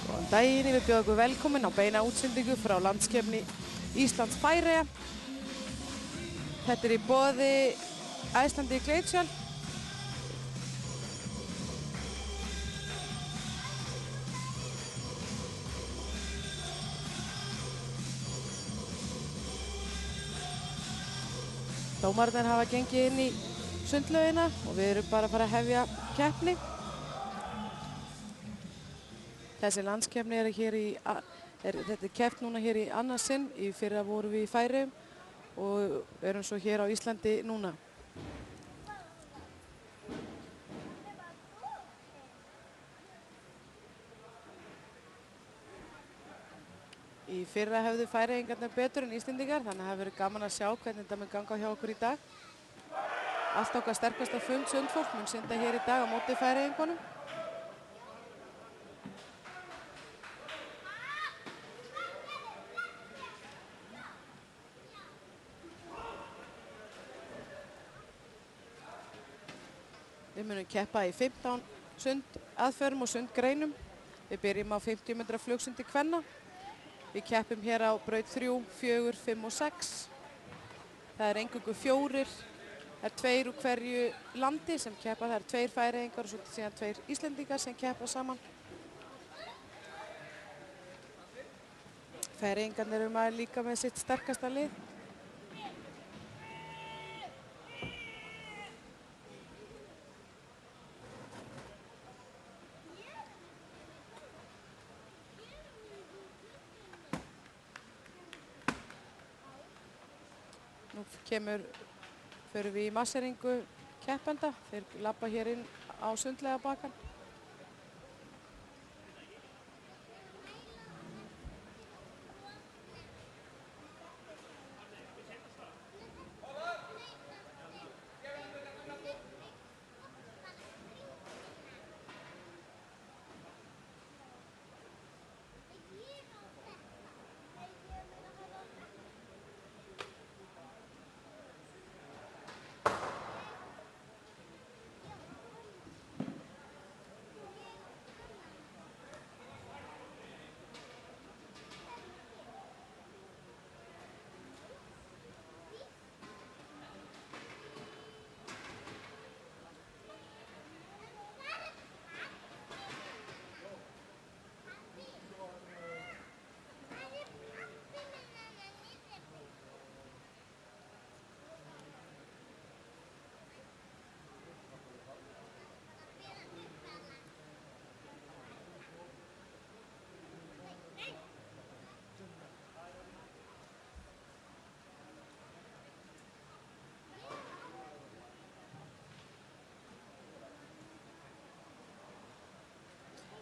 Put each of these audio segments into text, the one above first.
Góðan daginn, við bjóðum ykkur velkomin á beina útsendingu frá landskeppni Íslands-Færeyja. Þetta í boði Icelandic Glacial. Dómararnir hafa gengið inn í sundlaugina og við erum bara að fara að hefja keppni. Þessi landskeppni þetta keppt núna hér í annað sinn. Í fyrra vorum við í Færeyjum og erum svo hér á Íslandi núna. Í fyrra hefðu Færeyingarnir betur en Íslendingar, þannig að það verður gaman að sjá hvernig þetta mun ganga hjá okkur í dag. Allt okkar sterkasta sundfólk mun synda hér í dag á móti Færeyingunum. Við munum keppa í 15 sundaðferðum og sundgreinum. Við byrjum á 50 metra flugsundi kvenna. Við keppum hér á braut 3, 4, 5 og 6. Það er eingöngu 4. Það er 2 úr hverju landi sem keppa. Það er 2 Færeyingar og svo síðan 2 Íslendingar sem keppa saman. Færeyingarnir eru líka með sitt sterkasta lið. Nú förum við í masseringu keppenda. Þeir labba hér inn á sundlaugabakann.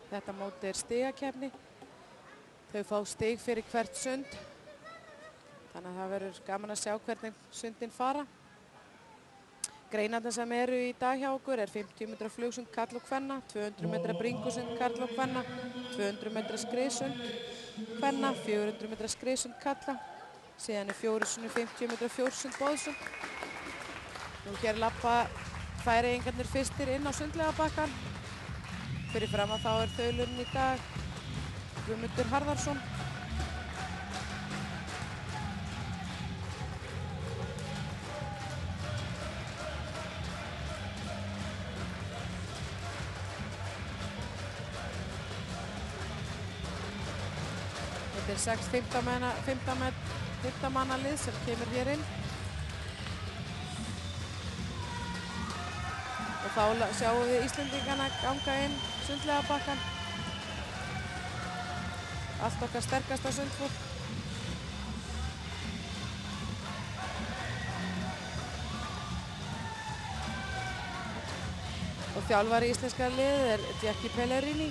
Þetta móti er stigakeppni. Þau fá stig fyrir hvert sund. Þannig að það verður gaman að sjá hvernig sundin fara. Greinarnar sem eru í dag hjá okkur er 50 metra flugsund karl og kvenna, 200 metra bringusund karl og kvenna, 200 metra skriðsund kvenna, 400 metra skriðsund karla. Síðan er 4x50 metra fjórsund boðsund. Nú hér labba Færeyingarnir fyrstir inn á sundlaugabakkann. Fyrir fram að þá er þaulurinn í dag Guðmundur Harðarsson. Þetta er 6 15 manna lið sem kemur hér inn. Og þá sjáum við Íslendingana ganga inn sundlaugabakkann. Allt okkar sterkasta sundfólk. Og þjálfari íslenska liðið er Jackie Pellegrini.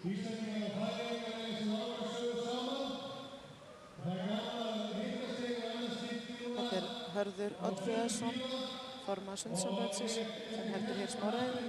Þetta er Hörður Oddfríðarsson, formaður Sundssambandsins, sem heldur hér smá ræðu.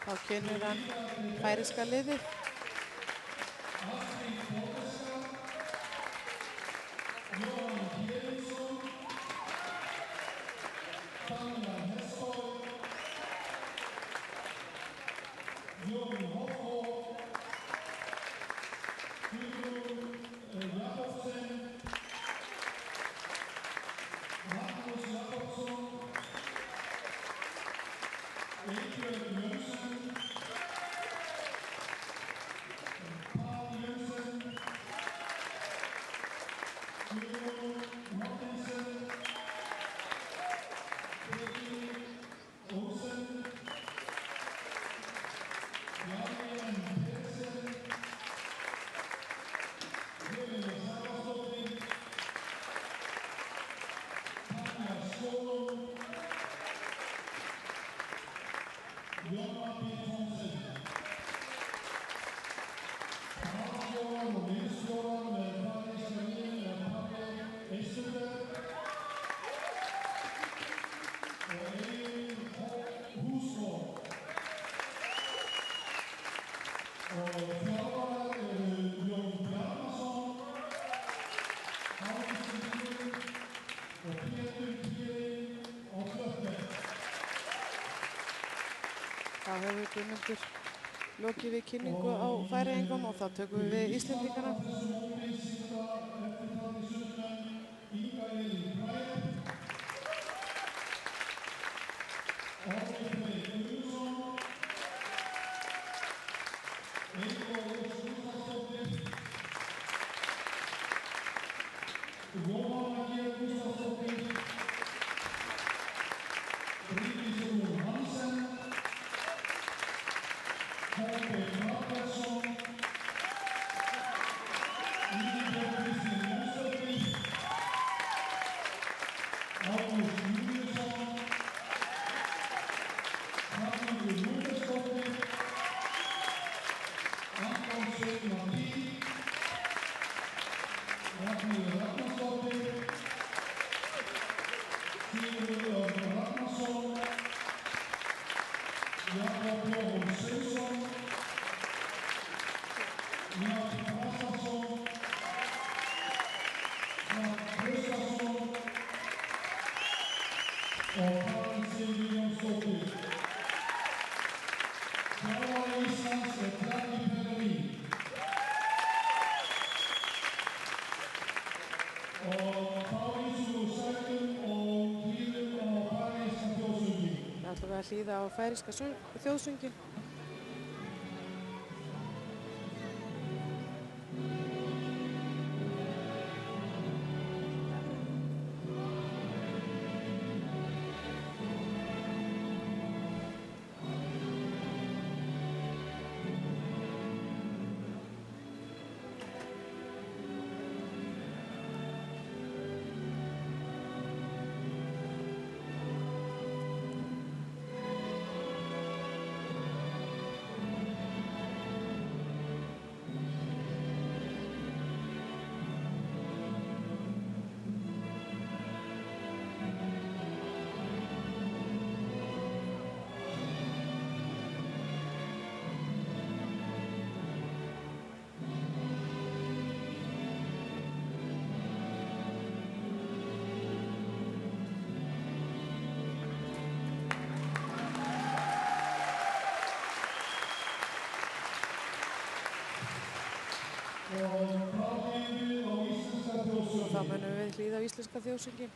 Þá kynnir hann færeyska liðið. Þá hefur Guðmundur lokið við kynningu á Færeyingum og þá tökum við Íslendingana. Það ætlum við að hlýða á færeyska þjóðsönginn. Og þá munum við hlýða á íslenska þjóðsönginn.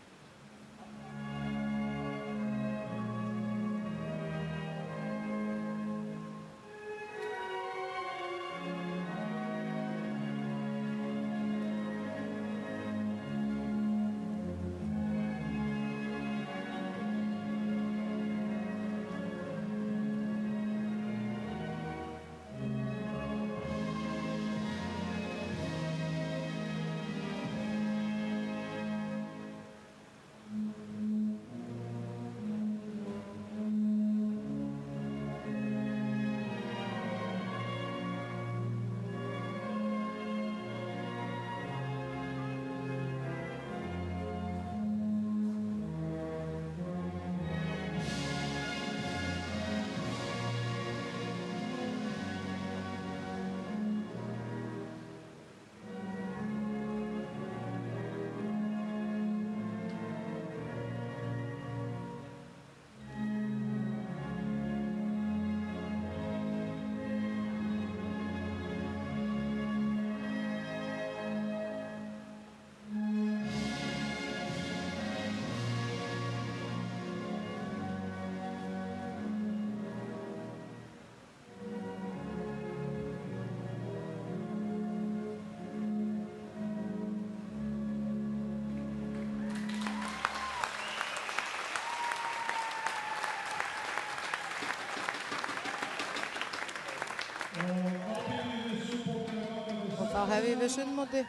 hefji við sundmóti.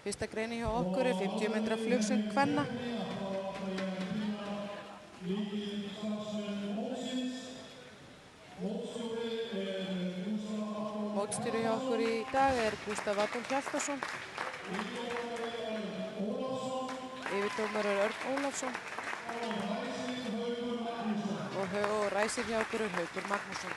Fyrsta greinin hjá okkur er 50 metra flugsund kvenna. Mótstjóri hjá okkur í dag er Gústaf Adolf Hjaltason. Yfirdómari er Örn Ólafsson. Og ræsir hjá okkur er Haukur Magnússon.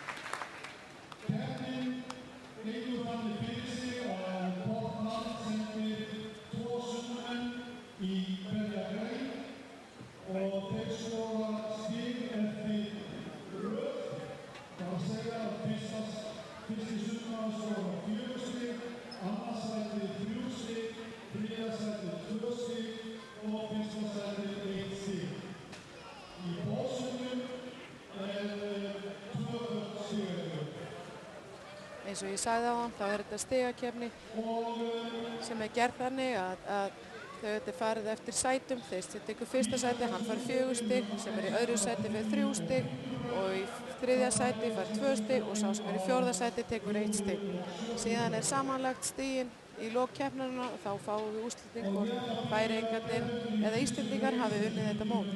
Eins og ég sagði á hann, þá er þetta stigakeppni sem er gerð þannig að þau þetta er farið eftir sætum. Þeir sem tekur fyrsta sæti, hann fær 4 stig, sem er í öðru sæti fær 3 stig og í þriðja sæti fær 2 stig og sá sem er í fjórða sæti tekur 1 stig. Síðan er samanlagt stigin í lok keppnanna og þá fáum við úrslitin hvort Færeyingarnir eða Íslendingar hafi unnið þetta mót.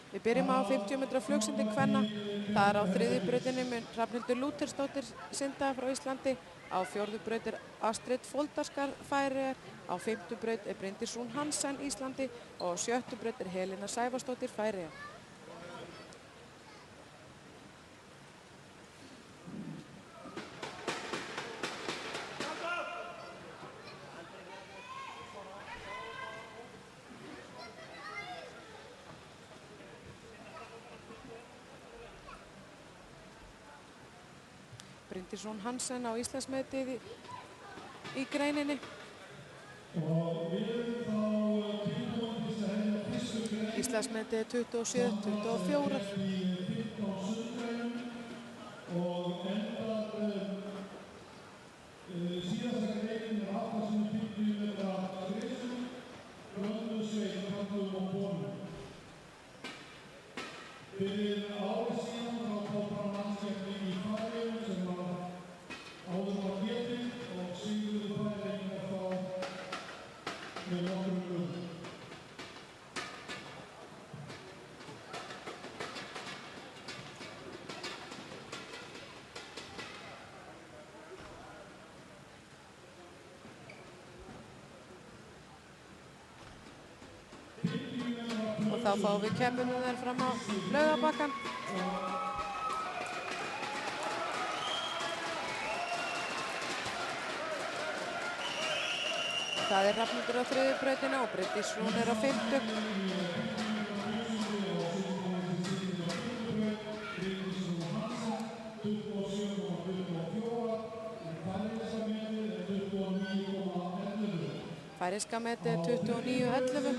Við byrjum á 50 metra flugsundin kvenna. Það er á þriðju brautinni mun Hrafnhildur Lúthersdóttir synda frá Íslandi. Á fjórðu braut er Astrid Foldaskar Færeyjar. Á fimmtu braut er Bryndís Rún Hansen Íslandi og á sjöttu braut er Helena Sævarsdóttir Færeyjar. Bryndís Rún Hansen á Íslandsmetið í greininni. Íslandsmetið er 27-24. Og þá fáum við keppinauðar fram á Laugarbakkann. Það er Hrafnhildur á þriðju brautinni og Bryndís Rún er á fimmtu. Færeyska metið er 29-11.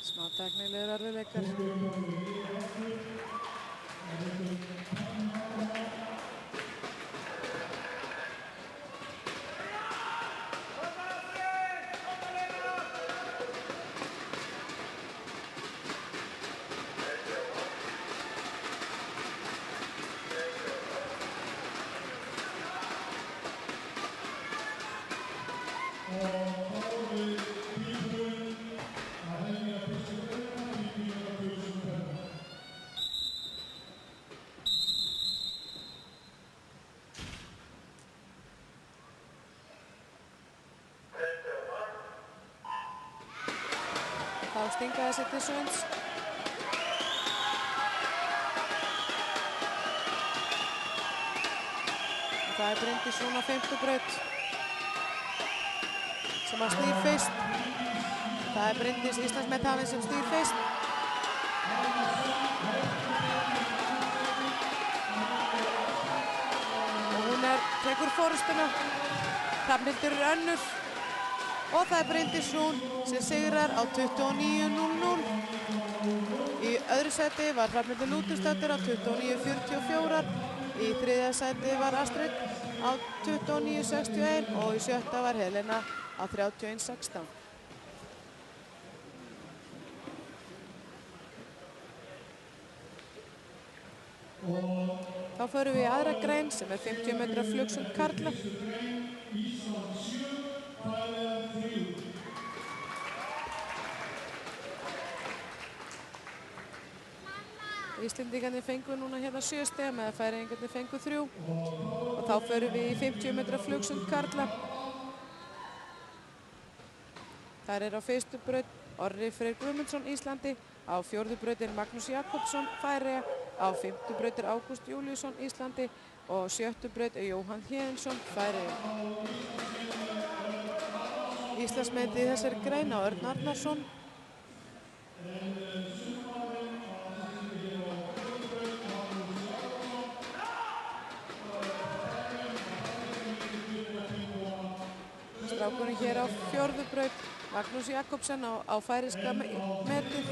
Smá teknilegur erfiðleikar. að stinga þessi til sunds. Og það er Bryndís Rún á 5. braut sem að snýr fyrst. Það er Bryndís Íslandsmethafinn sem snýr fyrst. Og hún tekur forystuna. Hrafnhildur er önnur. Og það er Bryndís Rún sem sigrar á 29:00. Í öðru sæti var Hrafnhildur Lúthersdóttir á 29:44. Í þriðja sæti var Astrid á 29:61 og í sjötta var Helena á 31:16. Þá förum við í aðra grein sem er 50 metra flugsund karla. Íslendingarnir fengu núna hérna 7 stig með að Færeyingarnir fengu 3. Og þá förum við í 50 metra flugsund karla. Þar er á 1. braut Orri Freyr Guðmundsson Íslandi, á 4. braut er Magnús Jakobsson Færeyja, á 5. braut er Ágúst Júlíusson Íslandi og á 7. braut er Jóhann Héðinsson Færeyja. Íslandsmetið í þessari grein á Örn Arnarsson. Strákurinn hér á 4. braut, Magnús Jakobsen á færeyska metið.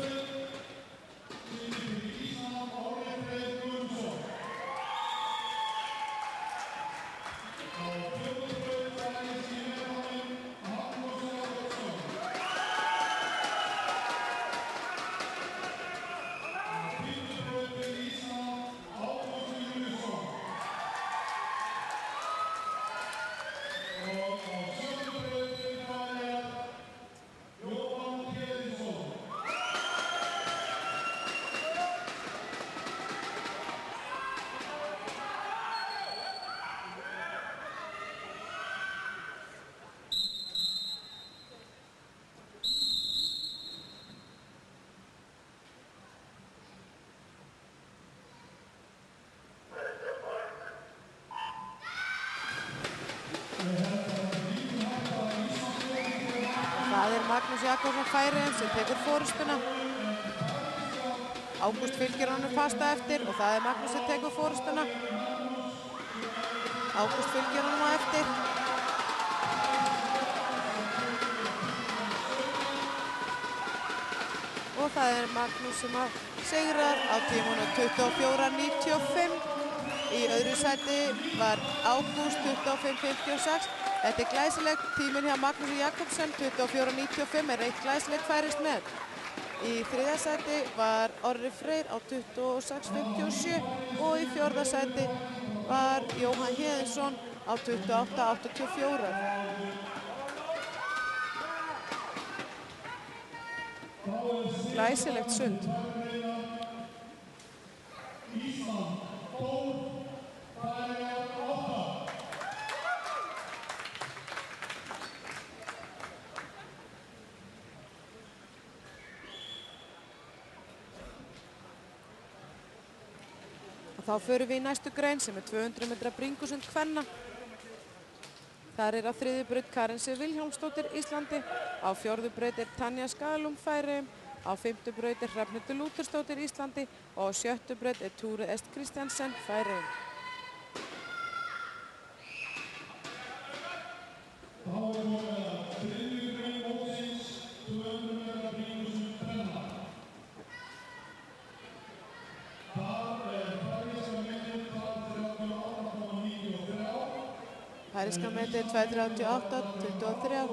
Það er Magnús Jakobsson Færeyjum sem tekur forystuna. Ágúst fylgir honum fast á eftir og það er Magnús sem tekur forystuna. Ágúst fylgir honum á eftir. Og það er Magnús sem sigrar á tímunum 24:95. Í öðru sæti var Ágúst 25:56. Þetta er glæsilegt tíminn hjá Magnúsi Jakobsen, 24:95 er eitt glæsilegt færist með. Í þriðja sæti var Orri Freyr á 26:57 og í fjórða sæti var Jóhann Héðinsson á 28:84. Glæsilegt sund. Þá förum við í næstu grein sem er 200 metra bringusund kvenna. Þar er á 3. braut Karin Sif Vilhjálmsdóttir Íslandi, á 4. braut er Tanja Skalum Færeyjum, á 5. braut er Hrafnhildur Lúthersdóttir Íslandi og á 6. braut er Túri Est Kristjansen Færeyjum. Færeyska metið er 2:38:23.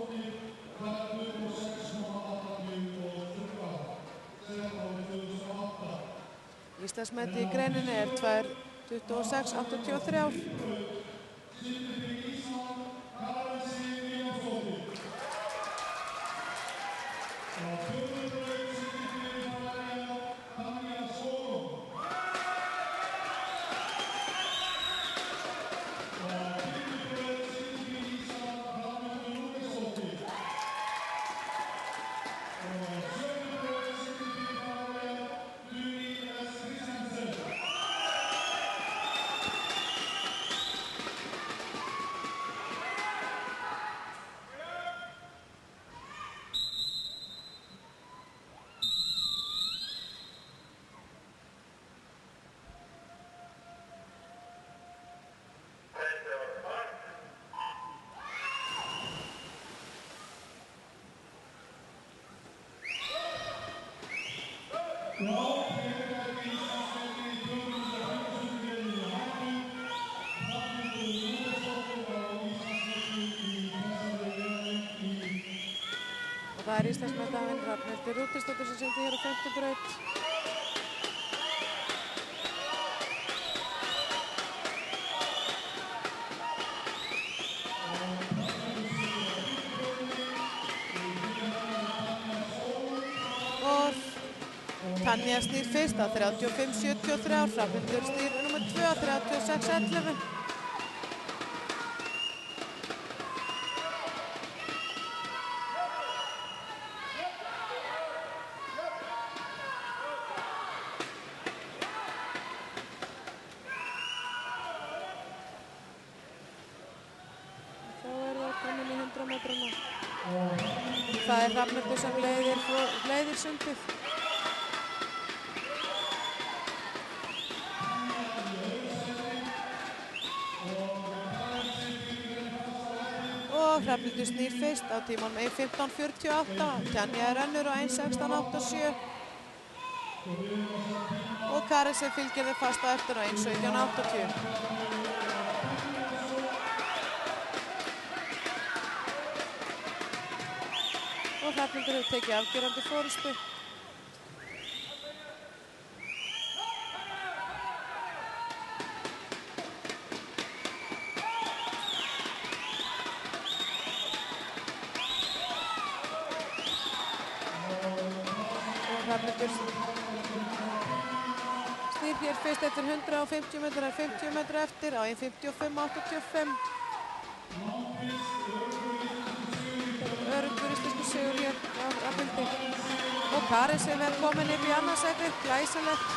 Íslandsmetið í greininni er 2:26:83. Og það Íslandsmetahafinn Hrafnhildur Rútisdóttir sem synti hér á 5. braut. Og Tanja snýr fyrst á 35.73, Hrafnhildur snýr nummer 2 á 36.11. Það Hrafnhildur sem leiðir sundið. Og Hrafnhildur snýr fyrst á tímanum 1:15.48. Tanja önnur á 1:16.87. Og Karen sem fylgir þeim fast á eftir á 1:17.80. Og Hrafnhildur hefur tekið afgerandi forystu. Og Hrafnhildur snýr hér fyrst eftir 150 metra, 50 metra eftir á 1:55.85. Öruggur íslenskur sigur hér á Hrafnhildi. Og Karen sem komin upp í annarsæti, glæsilegt.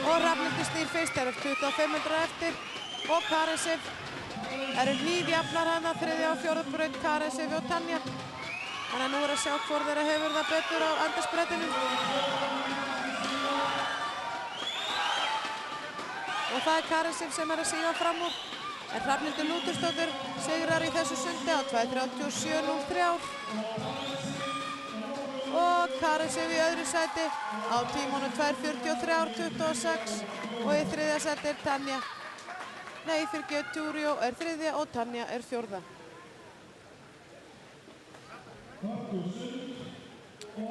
Og Hrafnhildur snýr fyrst, það eru 25 metrar eftir. Og Karen Sif eru hnífjafnar hana, 3. og 4. braut, Karen Sif og Tanja. Þannig að nú að sjá hvor þeirra hefur það betur á andarsbrautinu. Og það Karen Sif sem að síga fram úr. En Hrafnhildur Lúthersdóttir sigrar í þessu sundi á 2:37.03. Og Karen Sif í öðru sæti á tímanum 2:43.26. Og í 3. sæti Tanja. Nei, Túrió er 3. og Tanja er 4.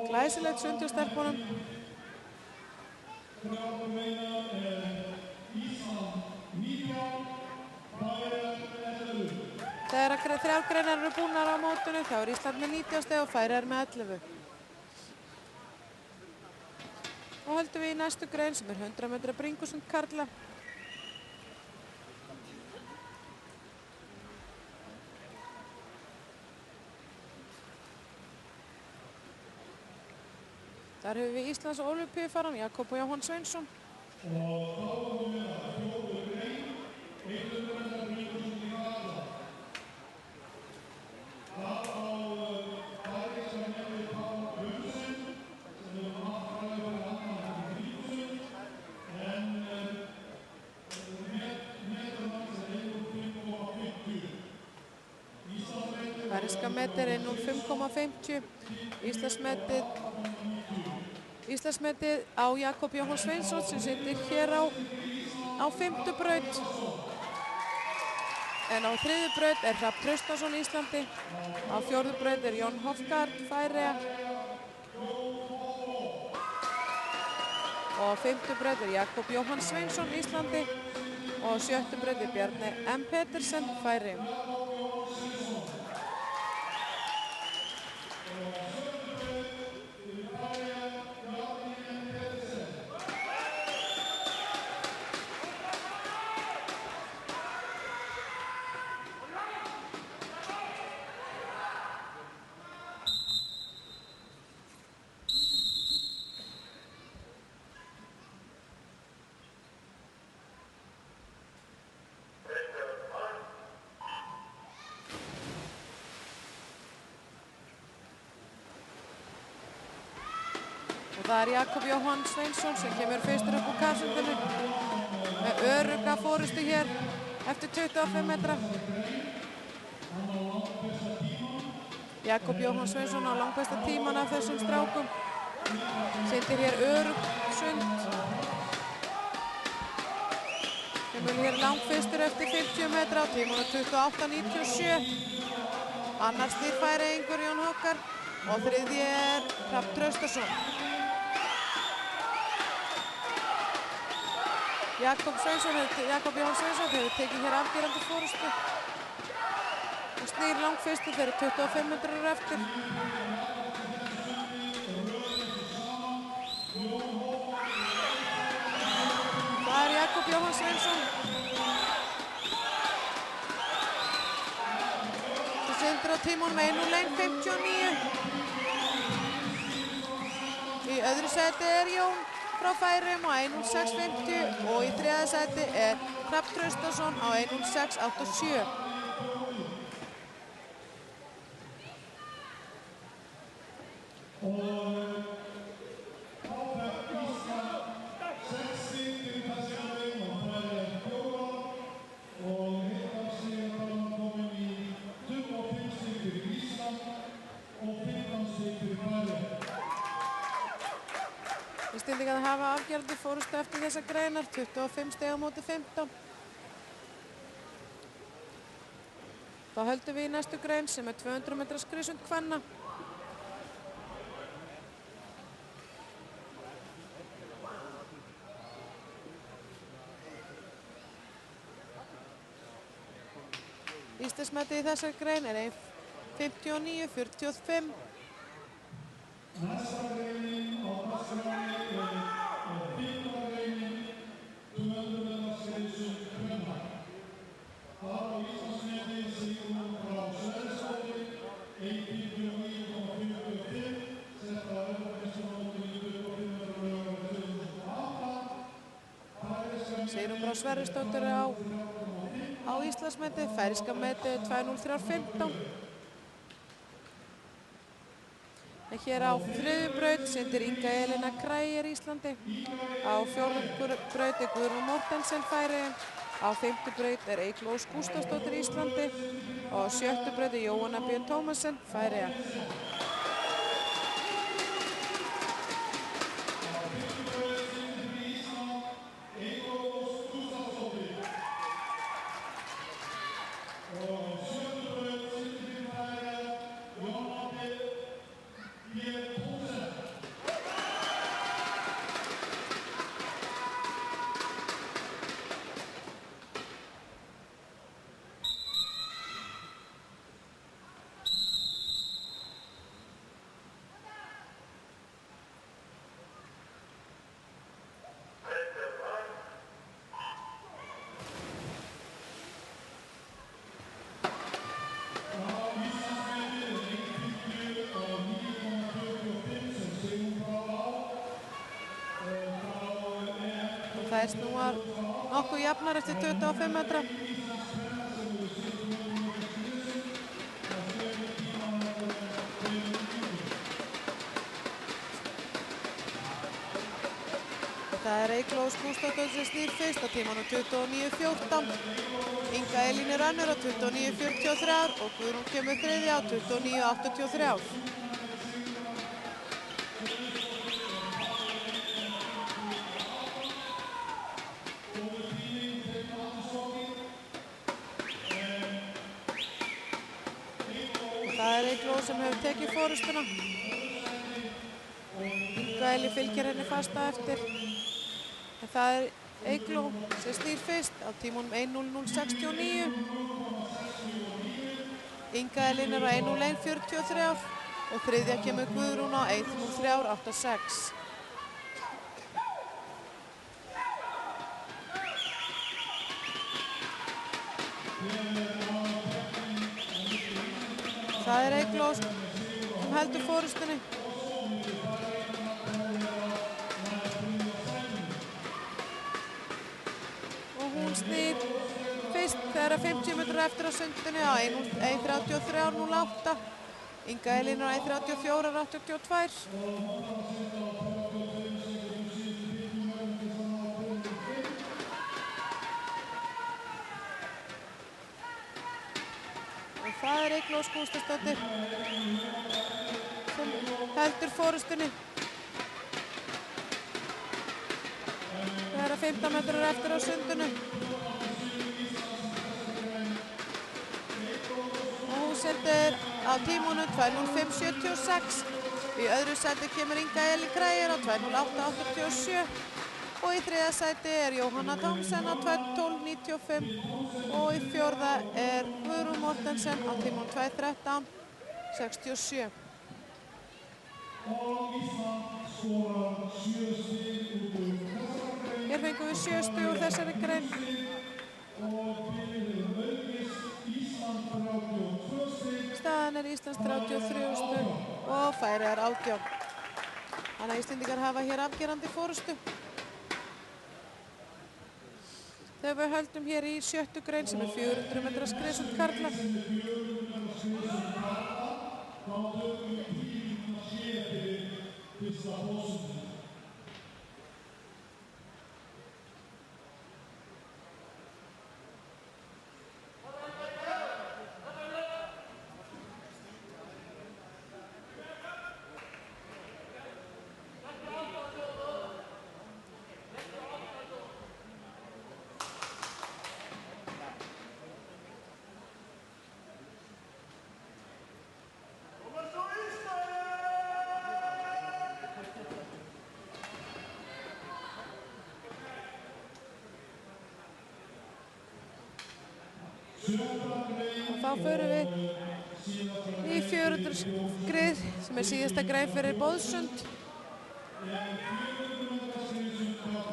Glæsilegt sund hjá stelpunum. Þegar 3 greinar eru búnar á mótinu þá er Ísland með 19 stig og Færeyjar með 11. Og höldum við í næstu grein sem er 100 metra bringusund karla. Þar hefur við Íslands ólympíufaran Jakob Jóhann Sveinsson. Færeyska metið er 1:05.50. Íslandsmetið á Jakob Jóhann Sveinsson sem situr hér á 5. braut. En á 3. braut er Hrafn Traustason Íslandi. Á 4. braut er Jón Hofgaard Færeyja. Og á 5. braut er Jakob Jóhann Sveinsson Íslandi. Og á 7. braut er Bjarni M. Petersen Færeyjum. Það er Jakob Jóhann Sveinsson sem kemur fyrstur upp úr kassundinu með örugga forystu hér eftir 25 metra. Jakob Jóhann Sveinsson á langbesta tíman af þessum strákum. Syndir hér öruggt sund. Kemur hér langfyrstur eftir 50 metra á tímanum 28.97. Annar snýr Færeyingur Jón Hákar og þriðji Hrafn Traustason. Jakob Jóhann Sveinsson hefur tekið hér afgerandi forystu og snýr langfyrstur þegar 25 metrar eftir. Það Jakob Jóhann Sveinsson sem syndir á tímanum 1:01:59. Í öðru sæti Jón frá Færeyjum á 1:06:50 og í þriðja sæti Hrafn Traustason á 1:06:87. Íslendingar hafa afgerandi forystu eftir þessar greinar, 25 stig á móti 15. Þá höldum við í næstu grein sem 200 metra skriðsund kvenna. Íslandsmetið í þessar grein 1:59:45. Sigrún Brá Sverrisdóttir á Íslandsmetið, færeyska metið 2:03:15. En hér á þriðju braut syndir Inga Elína Kræger Íslandi. Á fjórðu braut Guðrún Mortensen Færeyjum. Á fimmtu braut Eygló Ósk Gústafsdóttir Íslandi. Og á sjöttu braut Jóhanna Björn Tómasen Færeyja. Það snúar nokkuð jafnar eftir 25 metra. Það Eygló Ósk Gústafsdóttir sem snýr fyrst á tímanum 29:14. Inga Elín önnur á 29:43 og Guðrún kemur þriðja á 29:83. Eygló sem hefur tekið forystuna. Inga Elín fylgir henni fasta eftir. En það Eygló sem snýr fyrst á tímanum 1:00:69. Inga Elín á 1:01:43 og þriðja kemur Guðrún á 1:03:86. Það Eygló sem heldur forystunni. Og hún snýr fyrst þegar 50 metrar eftir á sundinu á 1:33:08. Inga Elín á 1:34:82. Það er Eygló Skústadóttir sem heldur forystunni. Það eru 15 metrar eftir á sundinu. Og hún sendir á tímunum 2:05.76. Í öðru sæti kemur Inga Elín Krægir á 2:08.87. Og í þriðja sæti er Jóhanna Thomsen á 2:12.95. Og í fjórða er Guðrún Mortensen á tímunum 2:13.67. Hér fengum við 7 stig úr þessari grein. Staðan er Íslands 33 stig og Færeyjar 18. Þannig að Íslendingar hafa hér afgerandi forystu. Þegar við höldum hér í 7. grein sem er 400 metra skriðsund karla. Og þá förum við í 400 skrið sem er síðasta grein fyrir Boðsund.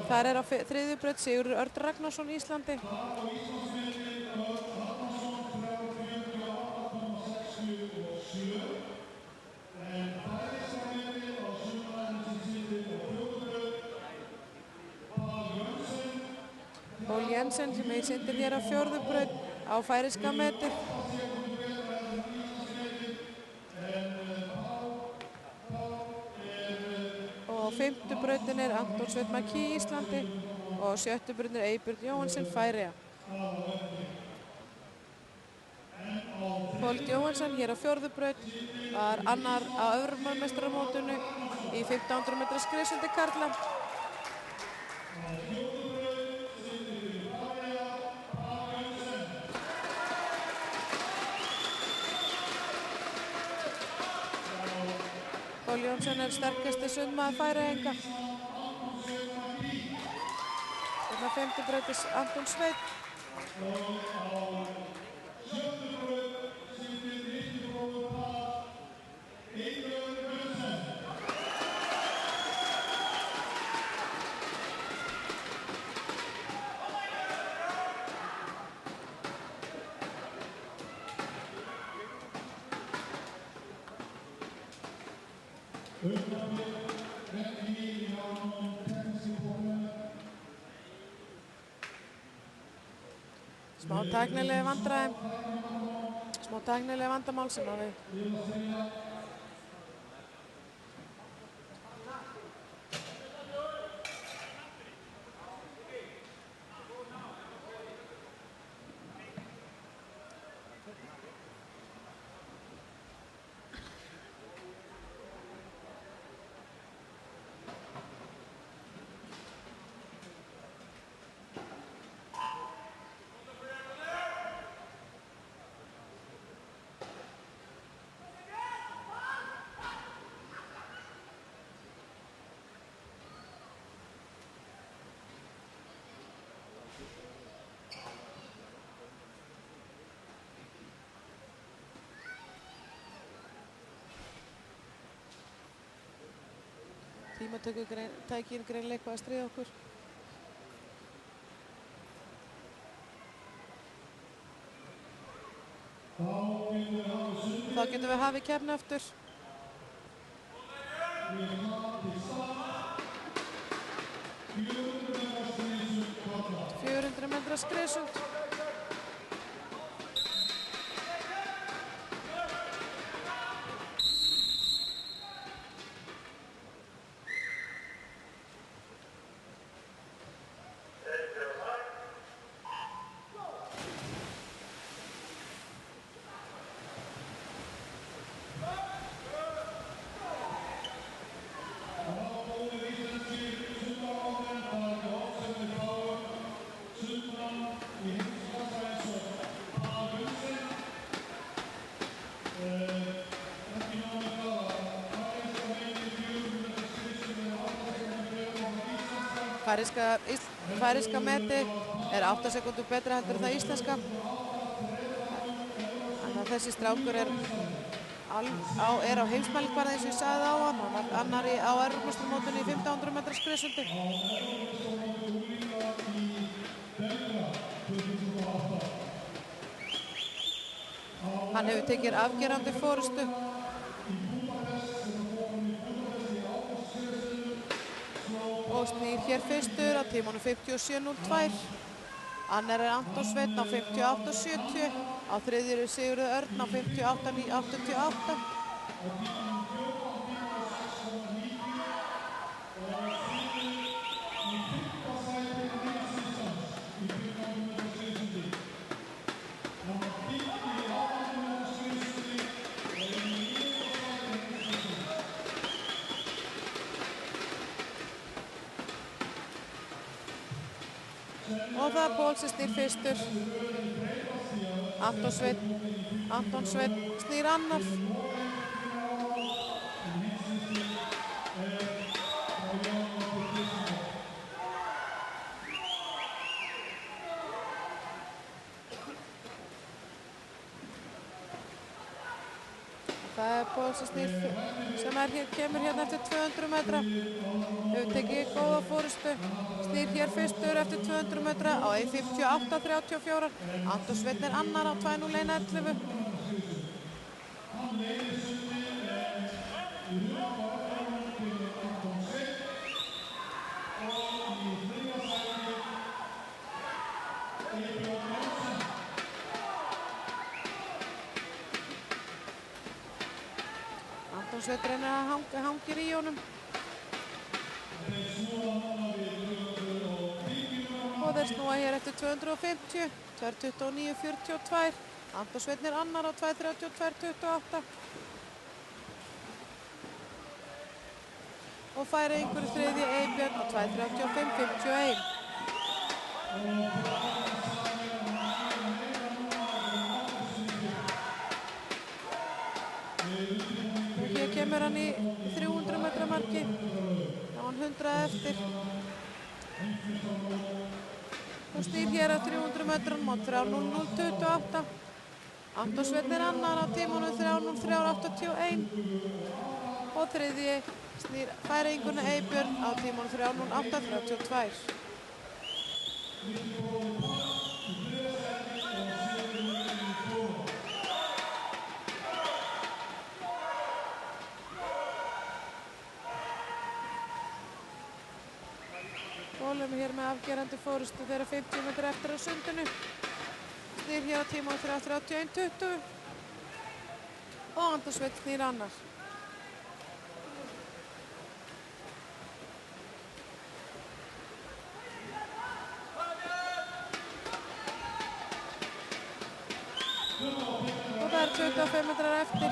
Þar er á þriðju braut Sigurður Örn Ragnarsson Íslandi. Pól Jensen sem er syndir hér á 4. braut á færeyska metið. Og 5. brautin er Anton Sveinn Maki Íslandi og 7. brautin er Eybjörn Jóhannsson Færeyja. Pól Jóhannsson hér á 4. braut var annar á Evrópumeistaramótinu í 1500 metra skriðsundi karla. Pól Jónsson er sterkasti sundmaður Færeyinga. Þetta 5. braut er Anton Sveinn. Smá tæknileg vandræði, smá tæknileg vandamál sem að við tímatökutækin greinlega eitthvað að stríða okkur. Þá getum við hafið keppni aftur. 400 metra skriðsund. Færeyska meti er 8 sekúndum betra heldur en það íslenska. Þannig að þessi strákur er á heimsmælikvarða eins og ég sagði á hann. Hann var annar á Evrópumeistaramótinu í 1500 metra skriðsundi. Hann hefur tekið afgerandi forystu. Og snýr hér fyrstur á tímanum 57.02. Annar er Anton Sveinn á 58.70. Á þriðju er Sigurður Örn á 58.88. Og það er Pól sem snýr fyrstur. Anton Sveinn snýr annar. Það er Pól sem kemur hérna eftir 200 metra. Hefur tekið góða forystu. Snýr hér fyrstur eftir 200 metra á 1:58.34. Anton Sveinn er annar á 2:01.11. Anton Sveinn reynir að hangir í honum. Og þeir snúa hér eftir 250, 2:29.42. Anton Sveinn er annar á 2:32.28. Og Færeyingur í þriðji Eybjörn á 2:35.51. Og hér kemur hann í 300 metra marki. Þá hann 100 eftir. Og snýr hér á 300 metrum á 3:00.28. Anton Sveinn er annar á tímanum 3:03.81. Og þriðji snýr Færeyingurinn Eybjörn á tímanum 3:08.32. Pólum hér með afgerandi forystu þeirra 50 metrar eftir á sundinu. Snýr hér á tímanum 3:31.20. Og Anton Sveinn snýr annar. Og það er 25 metrar eftir.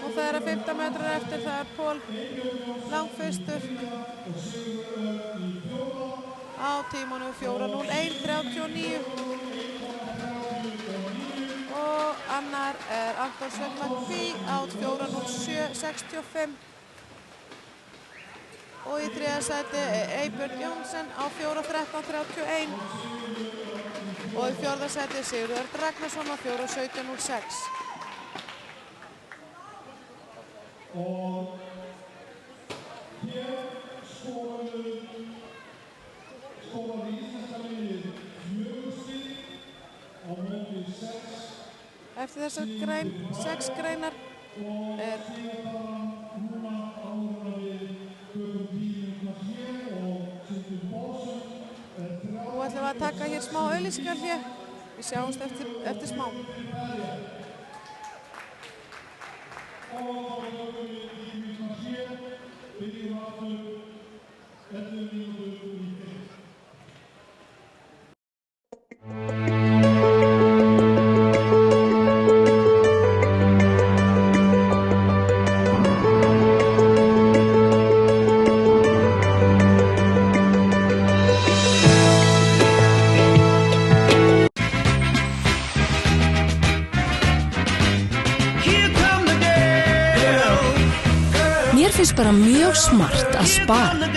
Og það er að 15 metrar eftir, það er Pól langfyrstur á tímanum 4:01.39. Og annar er Anton Sveinn McPhee á 4:07.65. Og í þriðja sæti er Eybjörn Jónsson á 4:13.31. Og í fjórða sæti er Sigurður Örn Ragnarsson á 4:17.06. Og hér skoraði íslenska liðið 4 stig á móti 6. Eftir þessar 6 greinar er núna áður við tökum tímuna hér og sýndum bósum. Nú ætlum við að taka hér smá auglýsingar hér. Við sjáumst eftir smá. Og þá tökum við tímuna hér, byrjum aftur 11 mínútur í 5. finnst bara mjög smart að spara.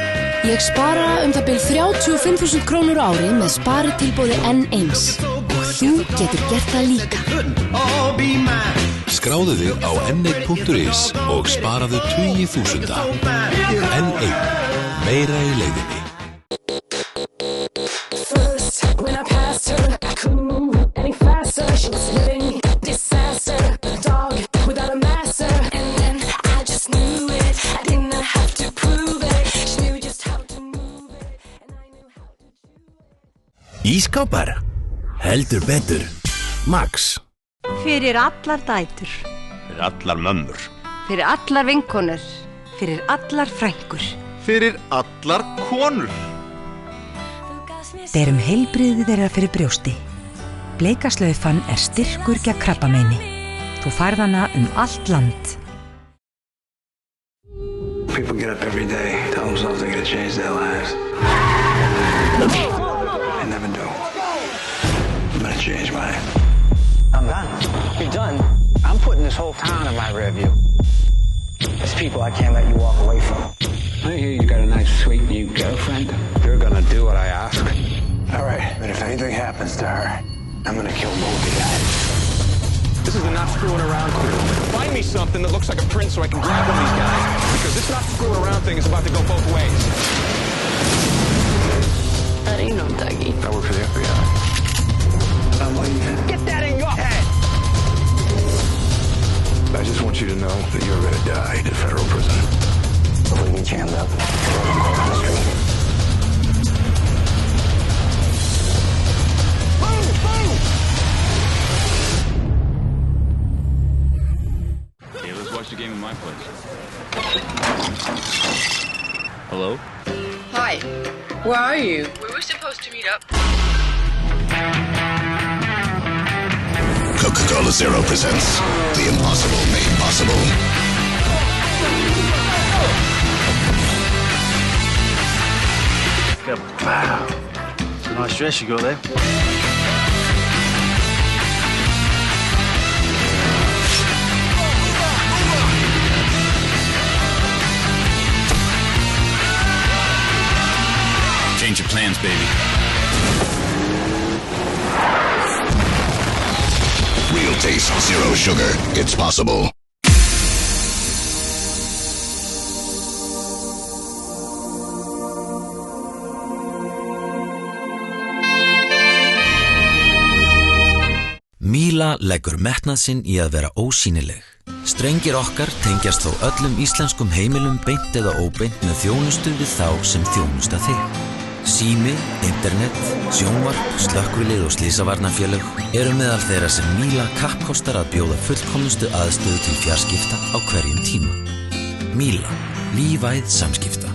Ég spara það bil 35.000 krónur á ári með sparitilboði N1 og þú getur gert það líka. Skráðu þig á n1.is og sparaðu 20.000. N1. Meira í leiðinni. First, when I passed her, I couldn't move any faster. She was living disaster, a dog without a master. And then I just knew it. I didn't have to prove it. She knew just how to move it, and I knew how to chew it. Ísskápar? Heldur betur. Max. Fyrir allar dætur. Fyrir allar mömmur. Fyrir allar vinkonur. Fyrir allar frænkur. Fyrir allar konur. Berum heilbrigði þeirra fyrir brjósti. Bleikaslaufan styrkur gegn krabbameini. Þú færð hana allt land. People get up every day, tell themselves they're gonna change their lives. They never do. I'm gonna change mine. I'm done. You're done? I'm putting this whole town in my rear view. There's people I can't let you walk away from. I hear you got a nice, sweet new girlfriend. You're gonna do what I ask. All right, but if anything happens to her, I'm gonna kill both of you guys. This is the not screwing around crew. Find me something that looks like a print so I can grab one of these guys. Because this not screwing around thing is about to go both ways. That ain't no Dougie. I work for the FBI. I'm leaving. Get that in your head! I just want you to know that you're gonna die in federal prison. Before you get jammed up, on the street. Hey, let's watch the game in my place. Hello? Hi. Where are you? We were supposed to meet up. Coca-Cola Zero presents The Impossible Made Possible. Wow. Nice dress you got there. Change your plans, baby. Real taste, zero sugar. It's possible. Míla leggur metnað sinn í að vera ósýnileg. Strengir okkar tengjast þó öllum íslenskum heimilum beint eða óbeint með þjónustu við þá sem þjónusta þig. Sími, internet, sjónvarp, slökkvilið og slysavarnarfélög eru meðal þeirra sem Míla kappkostar að bjóða fullkomnustu aðstöðu til fjarskipta á hverjum tíma. Míla, lífæð samskipta.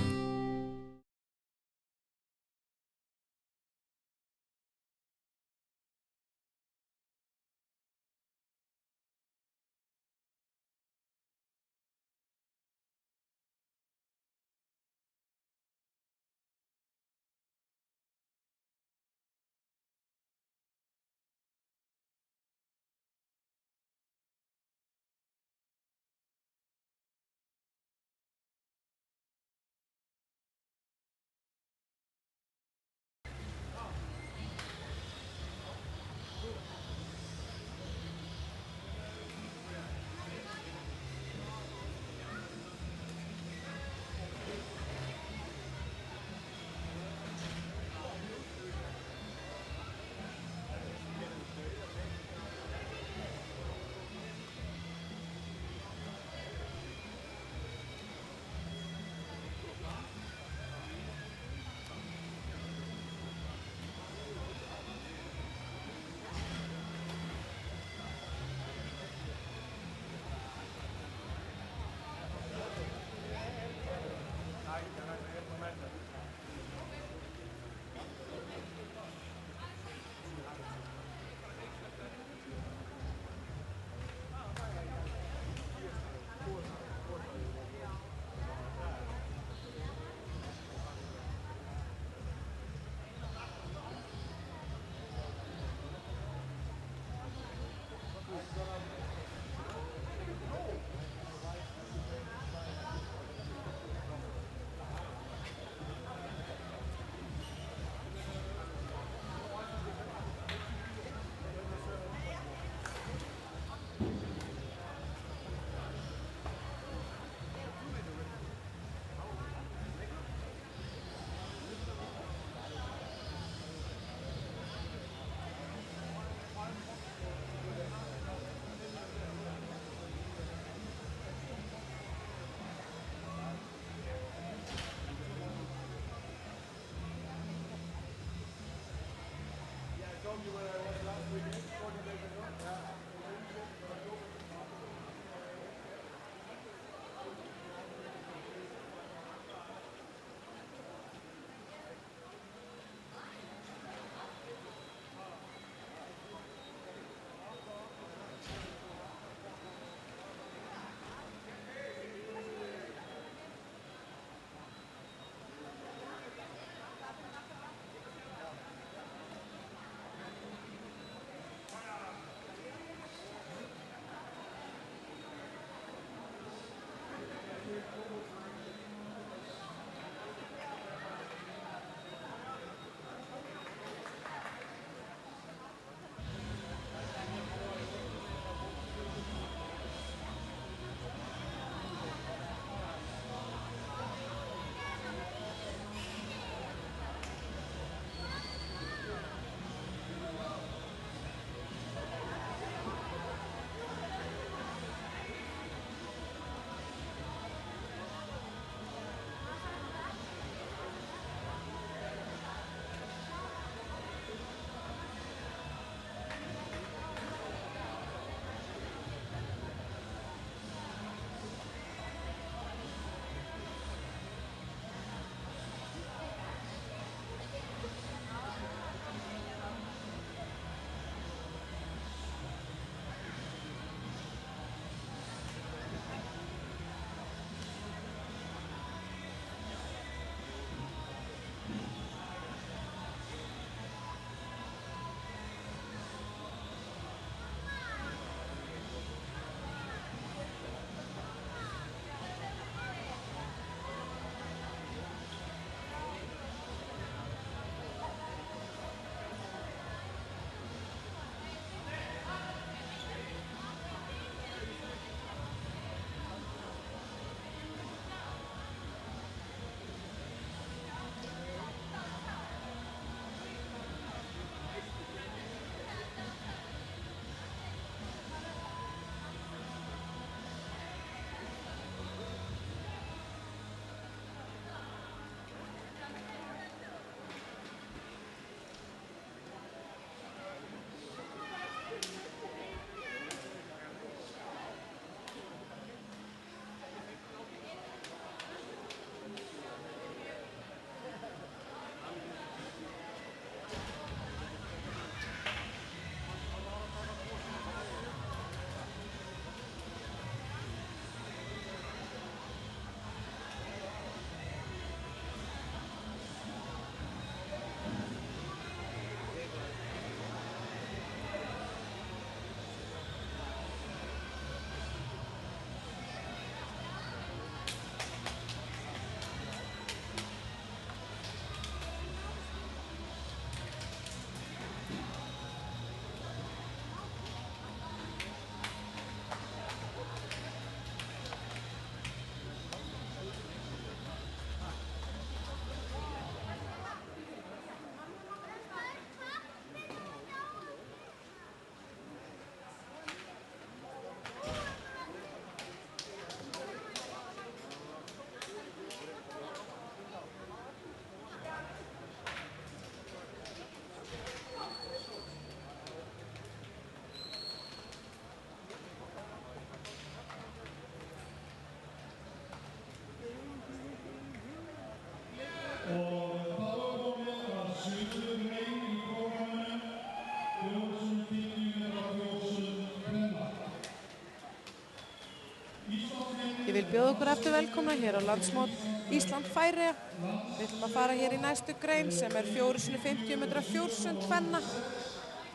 Ég vil bjóða okkur aftur velkomna hér á landsmót Ísland-Færeyja. Við ætlum að fara hér í næstu grein sem er 4x50 metra fjórsund kvenna.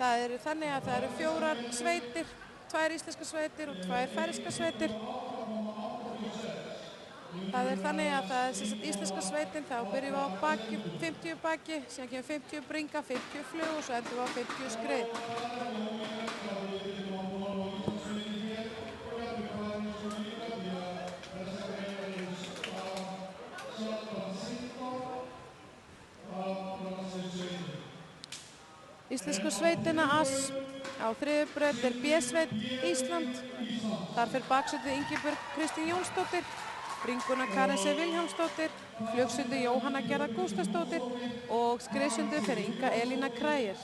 Það eru þannig að það eru 4 sveitir, 2 íslenska sveitir og 2 færeyska sveitir. Það er þannig að það er sem sagt íslenska sveitin, þá byrjum við á baki, 50 baki, síðan kemur 50 bringa, 50 flug og svo endur við á 50 skrið. Íslensku sveitina Ass á þriðju braut er B-sveit Ísland. Þar fer baksveit við Ingibjörg Kristín Jónsdóttir, bringuna Karin C. Vilhjálmsdóttir, flugsundi Jóhanna Gerða Gústafsdóttir og skriðsundi fyrir Inga Elína Kræger.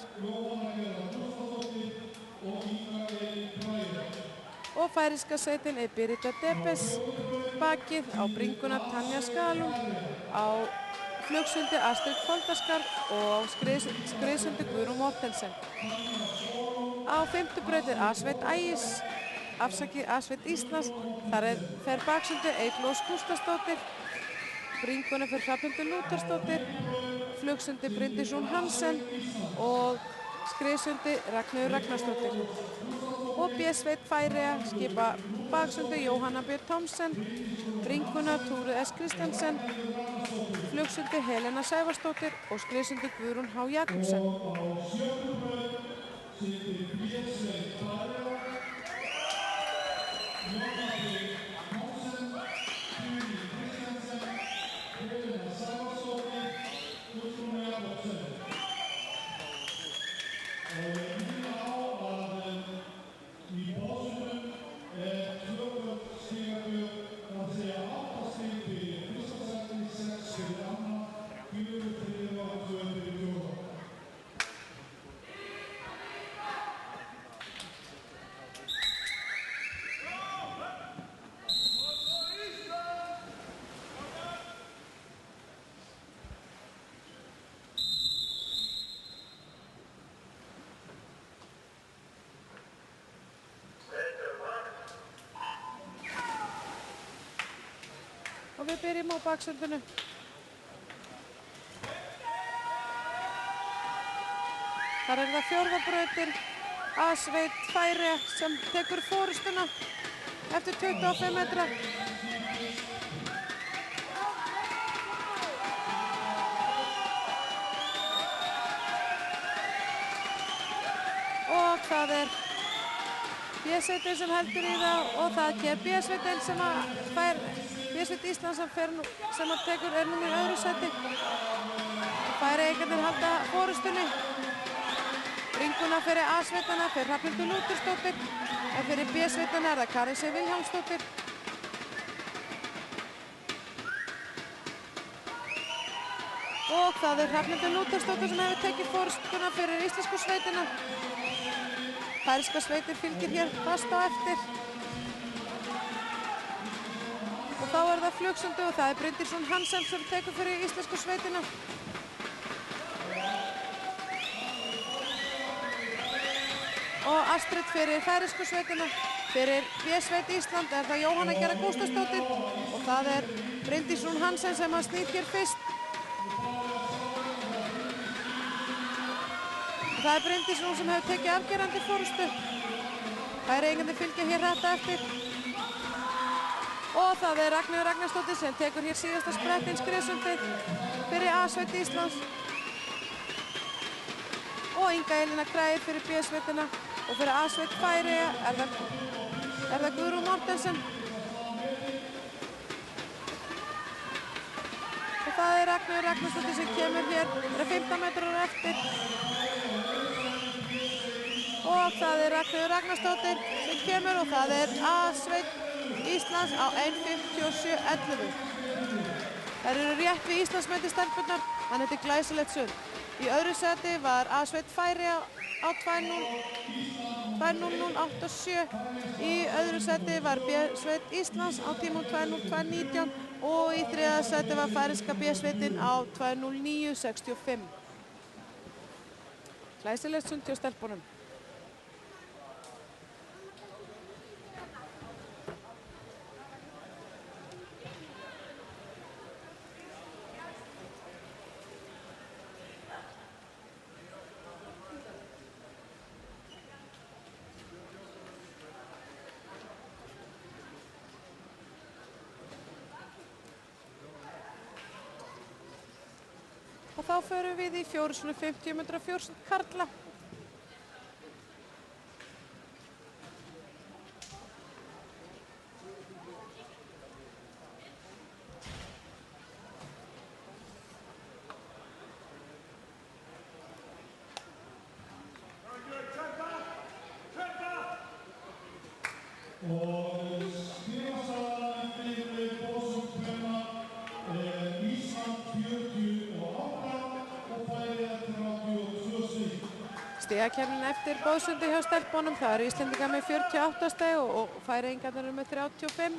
Og færiska sveitin er Birita Debes, bakið á bringuna Tanja Skalún, á flugsundi Astrid Foldaskar og skriðsundi Guðrún Mortensen. Á 5. braut er A-sveit A-sveit Íslands, þar fer baksundi Eygló Gústafsdóttir, bringuna fyrir Hrafnhildur Lúthersdóttir, flugsundi Bryndís Rún Hansen og skriðsundi Ragnheiður Ragnarsdóttir. Og B-sveit Færeyja skipa baksundi Jóhanna Björn Thomsen, bringuna Túru S. Kristensen, flugsundi Helena Sævarsdóttir og skriðsundi Guðrún H. Jakobsen. Og við byrjum á baksundinu. Þar er það 4. brautin, A-sveit Færeyja sem tekur forystuna eftir 25 metra. Og það er B-sveitin sem heldur í það og það er B-sveitin sem fær B-sveit Íslands sem tekur er núna í öðru sæti. Færeyingarnir halda forystunni. Bringuna fyrir A-sveitana fyrir Hrafnhildur Lúthersdóttir en fyrir B-sveitana er það Karin C. Vilhjálmsdóttir. Og það er Hrafnhildur Lúthersdóttir sem hefur tekið forystuna fyrir íslensku sveitina. Færeyska sveitin fylgir hér fast á eftir. Og þá er það flugsundi og það er Bryndís Rún Hansen sem tekur fyrir íslensku sveitina. Og Astrid fyrir færeysku sveitina. Fyrir B-sveit Ísland er það Jóhanna Gerða Gústafsdóttir og það er Bryndís Rún Hansen sem snýr hér fyrst. Og það er Bryndís Rún sem hefur tekið afgerandi forystu. Færeyingarnir fylgja hér hratt eftir. Og það er Ragnheiður Ragnarsdóttir sem tekur hér síðasta sprettinn skriðsundið fyrir A-sveit Íslands. Og Inga Elína Kræger fyrir B-sveitina og fyrir A-sveit Færeyja er það Guðrún Mortensen. Og það er Ragnheiður Ragnarsdóttir sem kemur hér, er 15 metrar eftir. Og það er Ragnheiður Ragnarsdóttir sem kemur og það er A-sveit Íslands á 1:57.11. Þær eru rétt við Íslandsmeti stelpurnar, hann heitir glæsilegt sund. Í öðru seti var A-sveit Færeyja á 2:00.87. Í öðru seti var B-sveit Íslands á tímum 2:02.19 og í þriðja seti var færeyska B-sveitin á 2:09.65. Glæsilegt sund hjá stelpunum. Og þá förum við í 450 metra fjórsund karla. Og skrifasagan fyrir fjórsund kvenna Stigakeppnin eftir boðsundi hjá stelpunum. Það eru Íslendingar með 48 stig og Færeyingarnir eru með 35.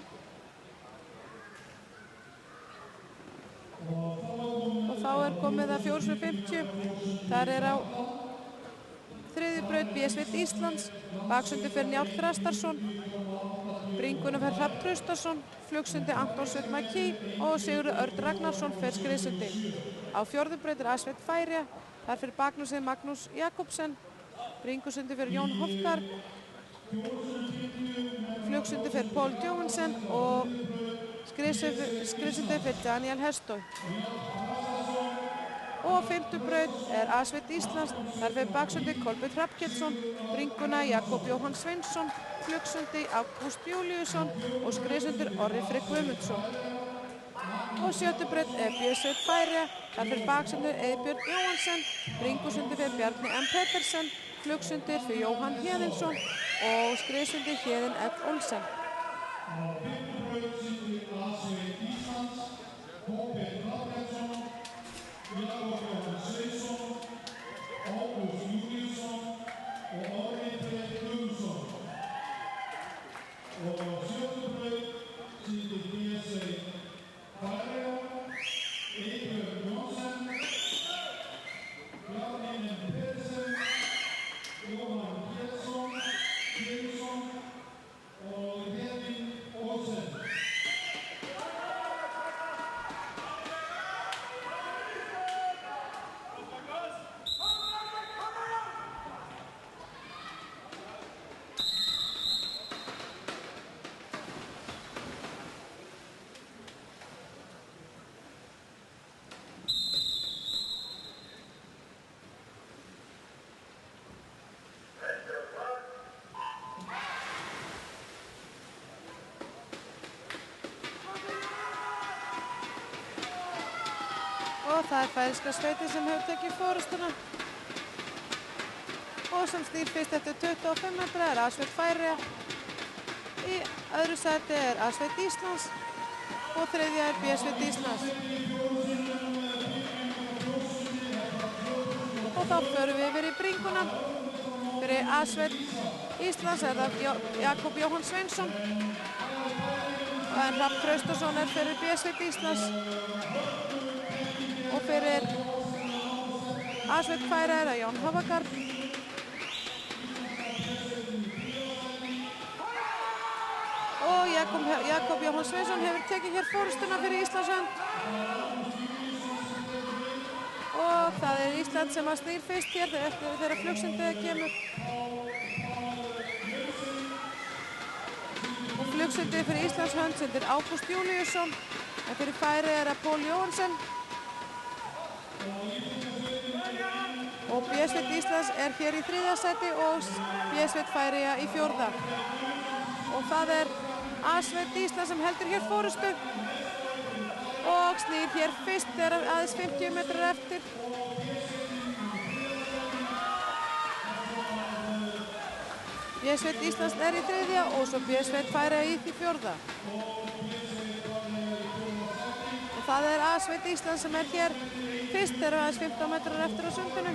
Og þá er komið að 450. Þar er á þriðju braut BS-sveit Íslands. Baksundi fer Njáll Þrastarsson. Bringunum fer Hrafn Traustason. Flugsundi Anton Sveinn Maki og Sigurður Örn Ragnarsson fer skriðsundi. Á fjórðu braut er A-sveit Færeyja. Þar fyrir baknusið Magnús Jakobsen. Bringusundi fyrir Jón Hofgar. Flugsundi fyrir Pól Johansen og skriðsundi fyrir Daniel Hestói. Og á fimmtu braut er A-sveit Íslands. Þar fyrir baksundi Kolbeinn Hrafnkelsson. Bringuna Jakob Jóhann Sveinsson. Flugsundi Ágúst Júlíusson og skriðsundir Orri Frigg Guðmundsson. Og sjöttu braut er BS-sveit Færeyja. Þar fyrir baksundir Eðbjörn Jóhansen. Bringusundi fyrir Bjarni M. Pettersen. Flugsundir fyrir Jóhann Héðinsson og skriðsundir Héðinn L. Olsen. Og það er færeyska sveitin sem hefur tekið forystuna. Og sem snýr fyrst eftir 25 metra er A-sveit Færeyja. Í öðru sæti er A-sveit Íslands og þriðja er B-sveit Íslands. Og þá förum við yfir í bringuna. Fyrir A-sveit Íslands er það Jakob Jóhann Sveinsson. En Hrafn Traustason er fyrir B-sveit Íslands. Og fyrir A-sveit Færeyja er það Jón Hofgar. Og Jakob Jóhann Sveinsson hefur tekið hér forystuna fyrir Íslands hönd. Og það er Ísland sem að snýr fyrst hér þegar flugsundið kemur. Og flugsundið fyrir Íslands hönd sendir Ágúst Júlíusson. En fyrir Færeyja er það Pól Johansen. Og B-sveit Íslands er hér í þriðja sæti og B-sveit Færeyja í fjórða. Og það er A-sveit Íslands sem heldur hér forystu og snýr hér fyrst þegar aðeins 50 metrar eftir. B-sveit Íslands er í þriðja og svo B-sveit Færeyja í því fjórða. Og það er A-sveit Íslands sem er hér fyrst þegar aðeins 15 metrar eftir á sundinu.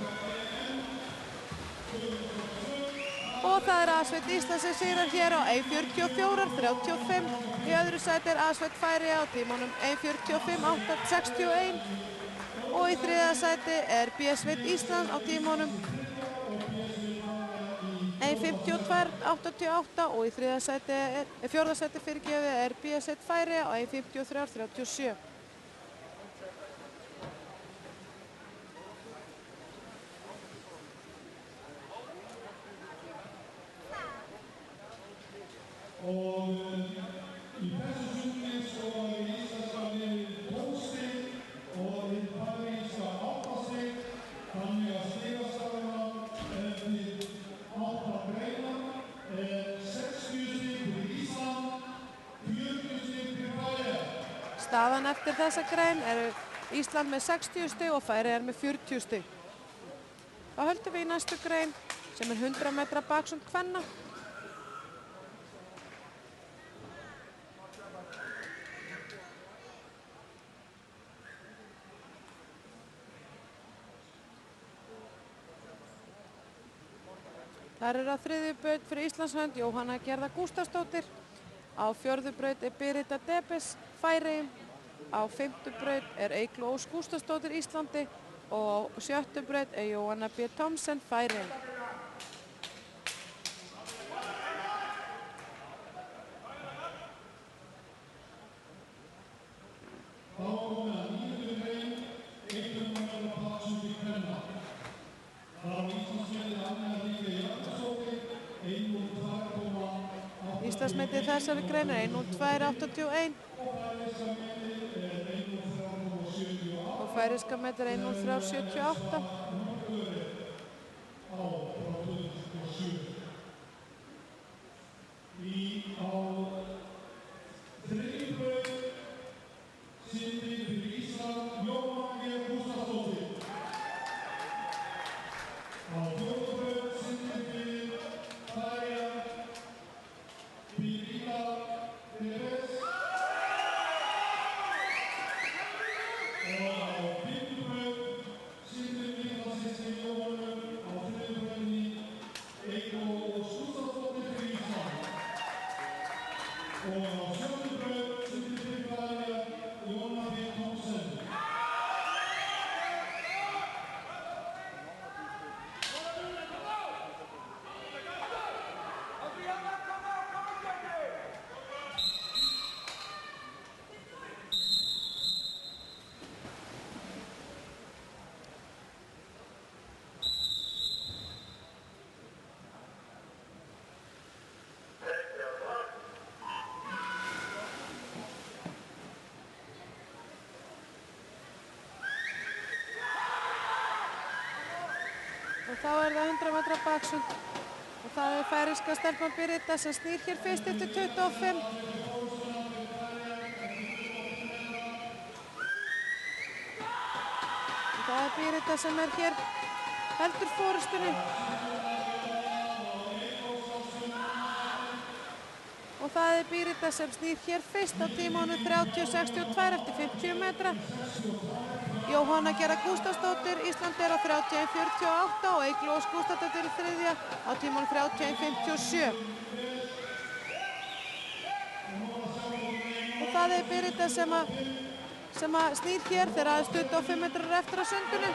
Og það er A-sveit Íslands sem sigrar hér á 1:44.35. Í öðru sæti er A-sveit Færeyja á tímanum 1:45.61. Og í þriðja sæti er B-sveit Íslands á tímanum 1:52.88 og í fjórða sæti er B-sveit Færeyja á 1:53.37. Og í þessu sundi skoðaði íslenska liðið 12 stig og hið færeyska 8 stig. Þannig að stigastaðan eftir 8 greinar er 60 stig fyrir Ísland, 40 stig fyrir Færeyja. Staðan eftir þessa grein er Ísland með 60 stig og Færeyjar með 40 stig. Þá höldum við í næstu grein sem er 100 metra baksund kvenna. Þar á þriðju braut fyrir Íslands hönd Jóhanna Gerða Gústafsdóttir. Á fjórðu braut Birita Debes, Færeyjum. Á fimmtu braut Eygló Ósk Gústafsdóttir, Íslandi. Og á sjöttu braut Jóhanna B. Thomsen, Færeyjum. Íslandsmetið þessari grein 1:02.81 og færeyska metið 1:03.78. Og þá það 100 metra baksund og það færeyska stelpan Birita sem snýr hér fyrst eftir 25. Og það Birita sem hér heldur forystunni. Og það Birita sem snýr hér fyrst á tímanum 30.62 eftir 50 metra. Jóhanna Gerða Gústafsdóttir, Ísland á 31.48 og Eygló Ósk Gústafsdóttir þriðja á tímanum 31.57. Og það Birita sem snýr hér þegar aðeins 25 metrar eftir á sundinu.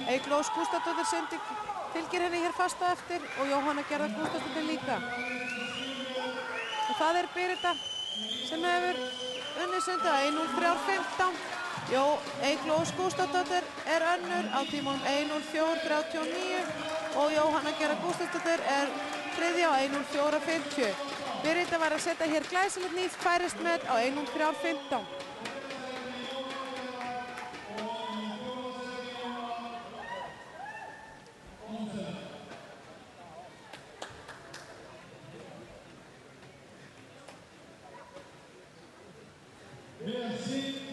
Eygló Ósk Gústafsdóttir fylgir henni hér fast á eftir og Jóhanna Gerða Gústafsdóttir líka. Og það Birita sem hefur unnið sundið á 1:03.15. Eygló Ósk Gústafsdóttir önnur á tímanum 1:04.39 og Jóhanna Gerða Gústafsdóttir þriðja á 1:04.50. Birita var að setja hér glæsilegt nýtt færeyskt met á 1:03.15.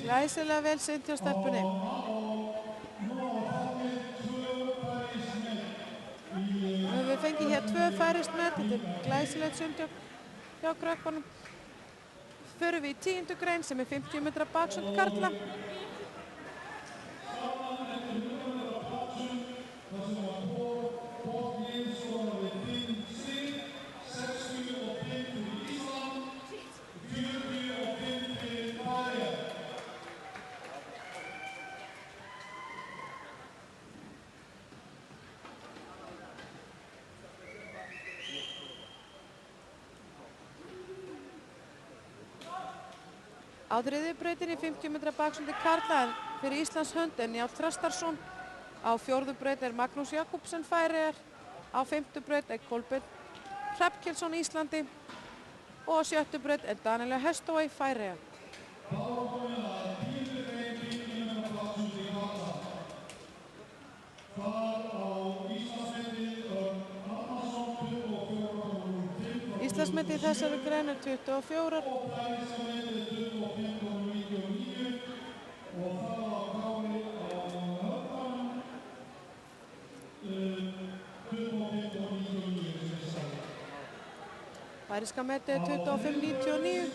Glæsilega vel synt hjá stelpunni. Við fengið hér 2 færeysk met, þetta glæsilegt synt hjá krökkunum. Förum við í 10. grein sem 50 metra baksund karla. Á þriðju brautinni 50 metra baksundi karla fyrir Íslands hönd Njáll Þrastarsson. Á fjórðu braut Magnús Jakobsen Færeyjar. Á fimmtu braut Kolbeinn Hrafnkelsson Íslandi. Og á sjöttu braut Daniela Hestovay Færeyjar. Íslandsmetið þessari grein 24. Færeyska metið 25.99.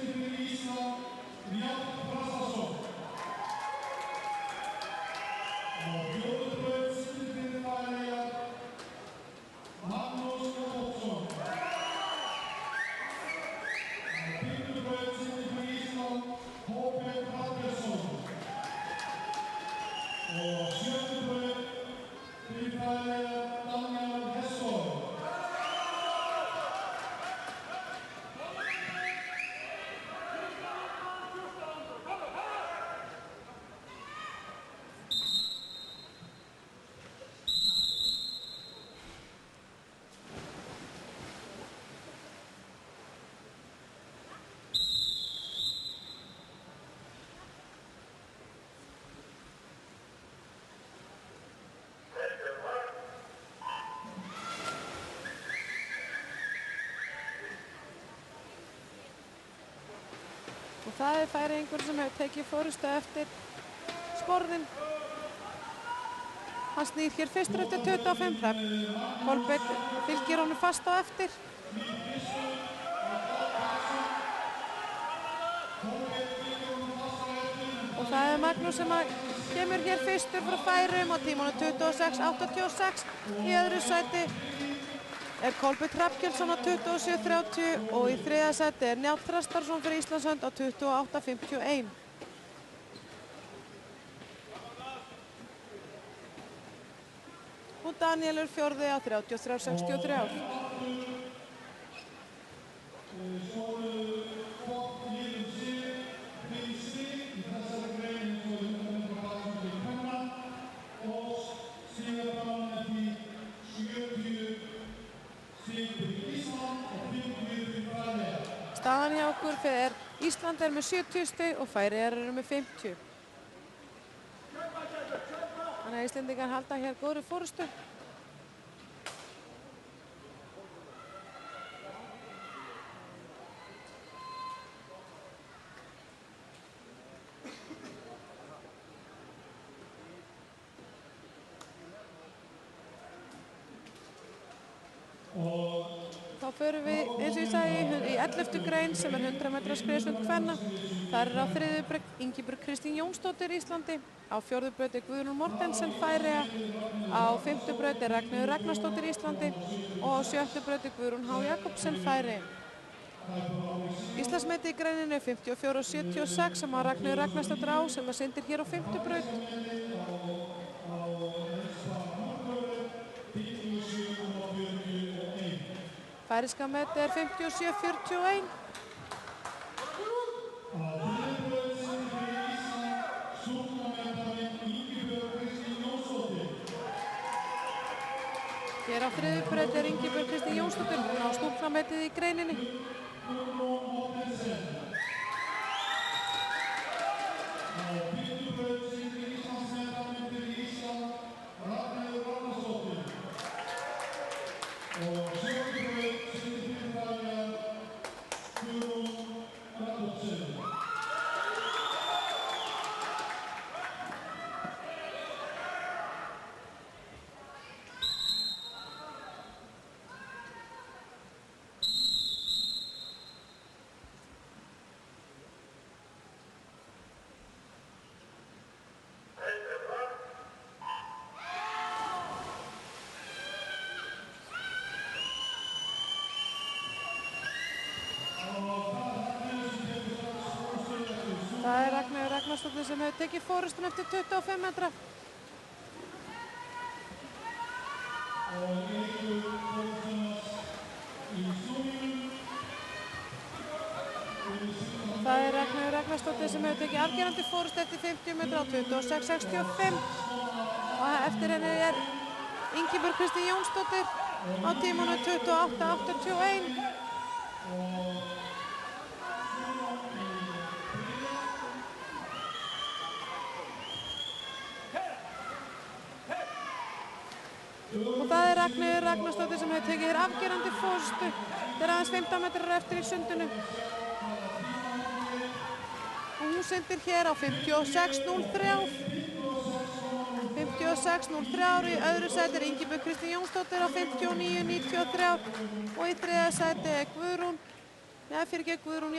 Og 7. braut, bílfræðilega Daniel Hessor. Og það Færeyingur sem hefur tekið forystu eftir sporðin. Hann snýr hér fyrstur eftir 25 prep. Kolbeinn fylgir honum fast á eftir. Og það Magnús sem kemur hér fyrstur frá Færeyjum á tímanum 26:86. Í öðru sæti Kolbeinn Hrafnkelsson á 27:30 og í þriðja sæti Njáll Þrastarsson fyrir Íslands hönd á 28:51. Og Daniel fjórði á 33:63. Staðan hjá okkur fyrir Ísland með 70 stig og Færeyjar með 50. Þannig að Íslendingar halda hér góðri forystu. Þá förum við, eins og ég sagði, í 11. grein sem 100 metra skriðsund kvenna. Þar á 3. braut Ingibjörg Kristín Jónsdóttir Íslandi. Á 4. braut Guðrún Mortensen Færeyja. Á 5. braut Ragnheiður Ragnarsdóttir Íslandi. Og á 7. braut Guðrún H. Jakobsen Færeyja. Íslandsmetið í greininu 54:76 sem Ragnheiður Ragnarsdóttir á sem syndir hér á 5. braut. Færeyska metið 57:41. Hér á 3. braut Ingibjörg Kristín Jónsdóttir, hún á stúlknametið í greininni. Það Ragnheiður Ragnarsdóttir sem hefur tekið forystun eftir 25 metra. Það Ragnheiður Ragnarsdóttir sem hefur tekið afgerandi forystu eftir 50 metra á 26:65. Og eftir henni Ingibjörg Kristín Jónsdóttir á tímanum 28:81. Og það Ragnheiður Ragnarsdóttir sem hefur tekið hér afgerandi forystu. Það aðeins 15 metrar eftir í sundinu. Og hún syndir hér á 56:03. 56:03 í öðru sæti Ingibjörg Kristín Jónsdóttir á 59:93 og í þriðja sæti Guðrún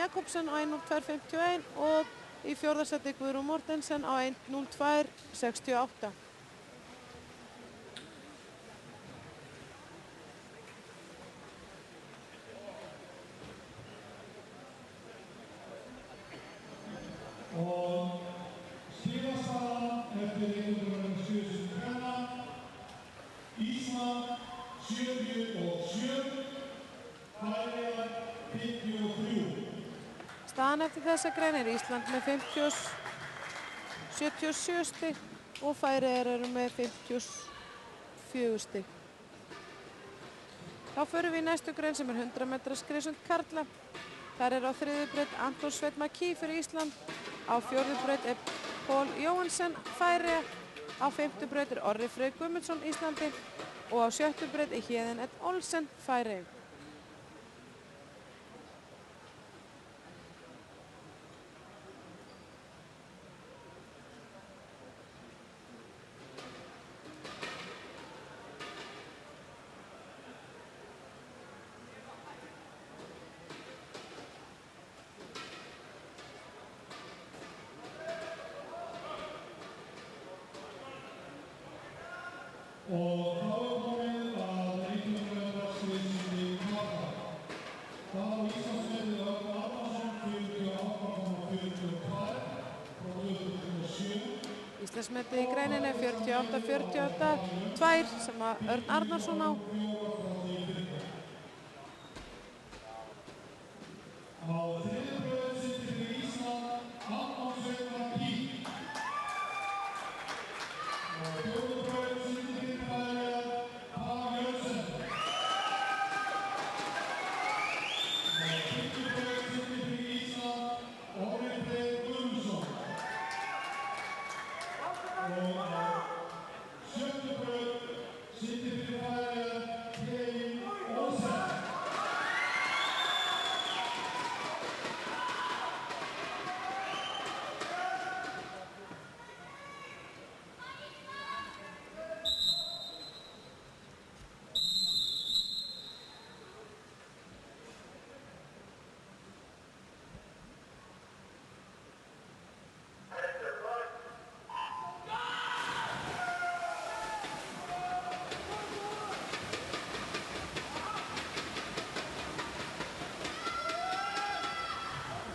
Jakobsen á 1:02:51 og í fjórða sæti Guðrún Mortensen á 1:02:68. Og síðastaðan eftir 107 Staðan eftir þessa grein er Ísland með 77 stig og Færeyjar eru með 54 stig. Þá förum við í næstu grein sem er 100 metra skriðsund karla. Þar er á þriðju braut Anton Sveinn McKee fyrir Ísland. Á fjórðu braut er Pól Jóhansen Færeyja. Á fimmtu braut er Orri Freyr Guðmundsson Íslandi og á sjöttu braut er Héðinn Ed Olsen Færeyja. Og þá er komið að 100 metra skriðsundi karla. Það á Íslandsmetið Örn Arnarsson 48,42 frá 2007. Íslandsmetið í greininni er 48,48,2 sem að Örn Arnarsson á. Á þriðju braut situr fyrir Ísland Anton Sveinn McKee. Á fjórðu braut situr fyrir Færeyjar Pál Jóhansen. Á fimmtu braut situr fyrir Ísland Orri Freyr Guðmundsson. Og á sjöttu braut situr fyrir Færeyjar Héðinn Olsen.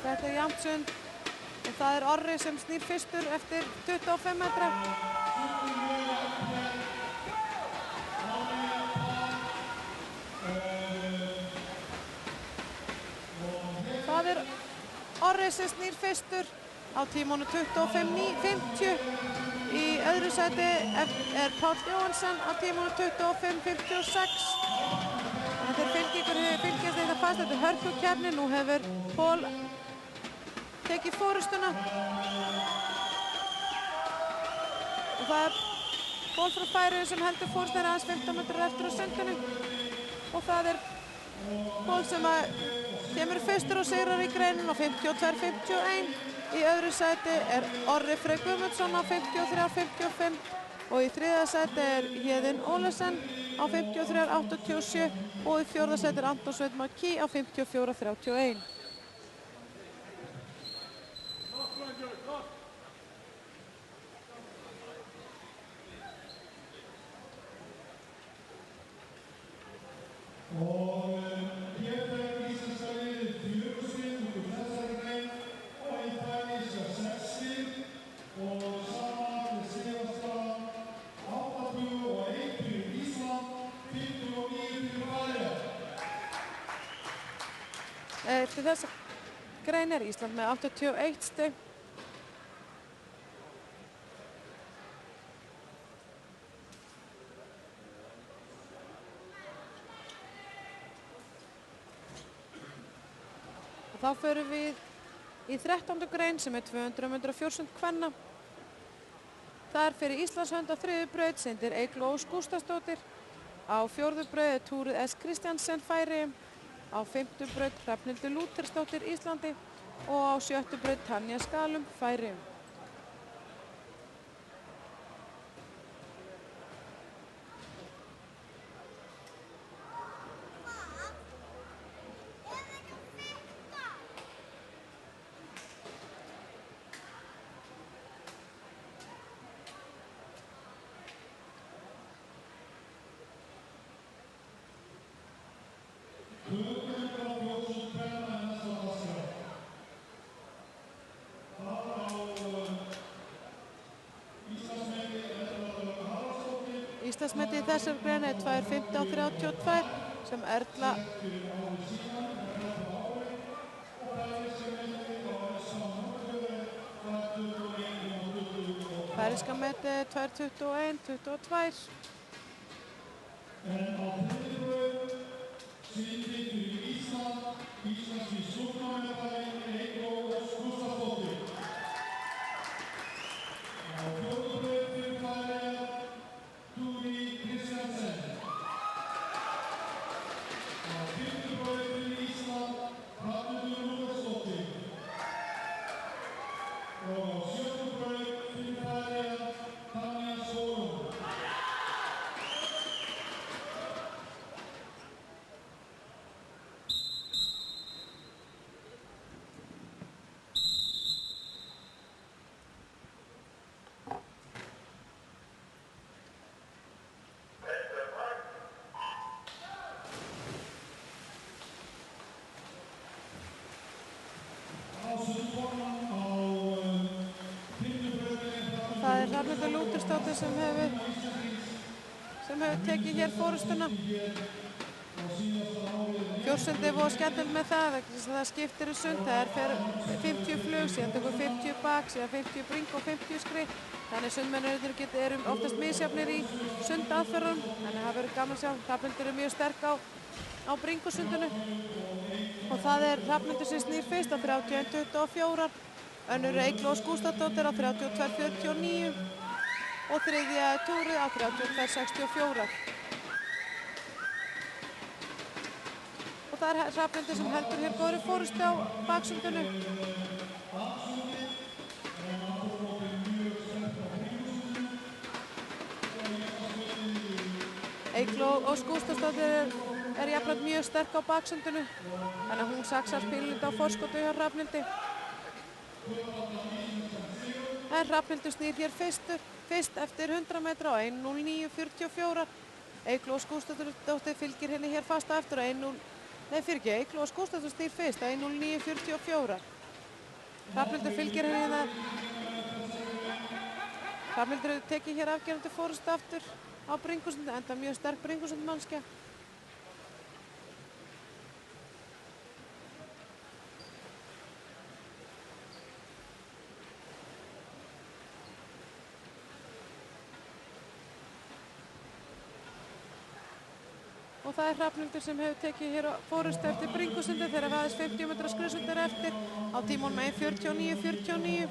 Þetta er jafnt sund og það er Orri sem snýr fyrstur eftir 25 metra. Það er Orri sem snýr fyrstur á tímanu 25.50. Í öðru sæti er Pál Jóhansen á tímanu 25.56. Þeir fylgjast þetta fast, þetta er hörkukeppni. Nú hefur Pól tekið fórustuna og það er Pól frá Færeyjum sem heldur fórustuna aðeins 15 metrar eftir á sundinu og það er Pól sem kemur fyrstur og sigrar í greinin á 52.51. Í öðru sæti er Orri Freyr Guðmundsson á 53.55 og í þriðja sæti er Héðinn Olsen á 53.87 og í fjórða sæti er Anton Sveinn McKee á 54.31. Og hér fær íslenska liðið 4 stig út úr þessari grein og í færeyska 6 stig og samanlagt sigurstaðan 81 fyrir Ísland, 59 fyrir Færeyjar. Eftir þessa grein er Ísland með 81 stig. Þá förum við í 13. grein sem er 200 metra fjórsund kvenna. Þar fyrir Íslands hönd á þriðju braut syndir Eygló Ósk Gústafsdóttir. Á fjórðu braut er Túrið S. Kristjansen Færeyjum. Á fimmtu braut Hrafnhildur Lúthersdóttir Íslandi og á sjöttu braut Tanja Skalum Færeyjum. Íslandsmetið í þessari grein er 2:15:32 sem Erla íslenska metið 2:21:22. En á þriðju braut sigldi fyrir Ísland íslenski stúlkunameistarinn Eygló Ósk Gústafsdóttir. Á fjórðu braut fyrir Færeyjar Túri Kristjansen. Á fimmtu braut fyrir Ísland Hrafnhildur Lúðversdóttir. Og á sjöttu braut fyrir Færeyjar Tanja Skólum. Það er Hrafnhildur Lúthersdóttir sem hefur tekið hér forystuna. Fjórsundi voru skemmtilegt með það skiptir sund. Það er 50 flug, síðan tekur 50 bak, síðan 50 bring og 50 skrið. Þannig sundmennirnir eru oftast misjafnir í sundaðferðum. Þannig það verður gaman að sjá. Hrafnhildur mjög sterk á bringusundinu. Og það er Hrafnhildur sem snýr fyrst á 31:24. Önnur er Eygló Ósk Gústafsdóttir á 32:49 og þriðja er Túri á 32:64. Og það er Hrafnhildur sem heldur hér góðri forystu á baksundinu. Eygló Ósk Gústafsdóttir er jafnframt mjög sterk á baksundinu, þannig að hún saxar pínulítið á forskoti hjá Hrafnhildi. En Hrafnhildur snýr hér fyrst eftir 100 metra á 1:09:44. Eygló Ósk Gústafsdóttir fylgir henni hér fast á eftir á Eygló Ósk Gústafsdóttir snýr fyrst á 1:09:44. Hrafnhildur fylgir henni það. Hrafnhildur hefur tekið hér afgerandi forystu aftur á bringusundi, enda mjög sterk bringusundmannskja. Og það er Hrafnhildur sem hefur tekið hér forystu eftir bringusundi þegar aðeins 50 metra skriðsundir eftir á tímunum 1:49:49.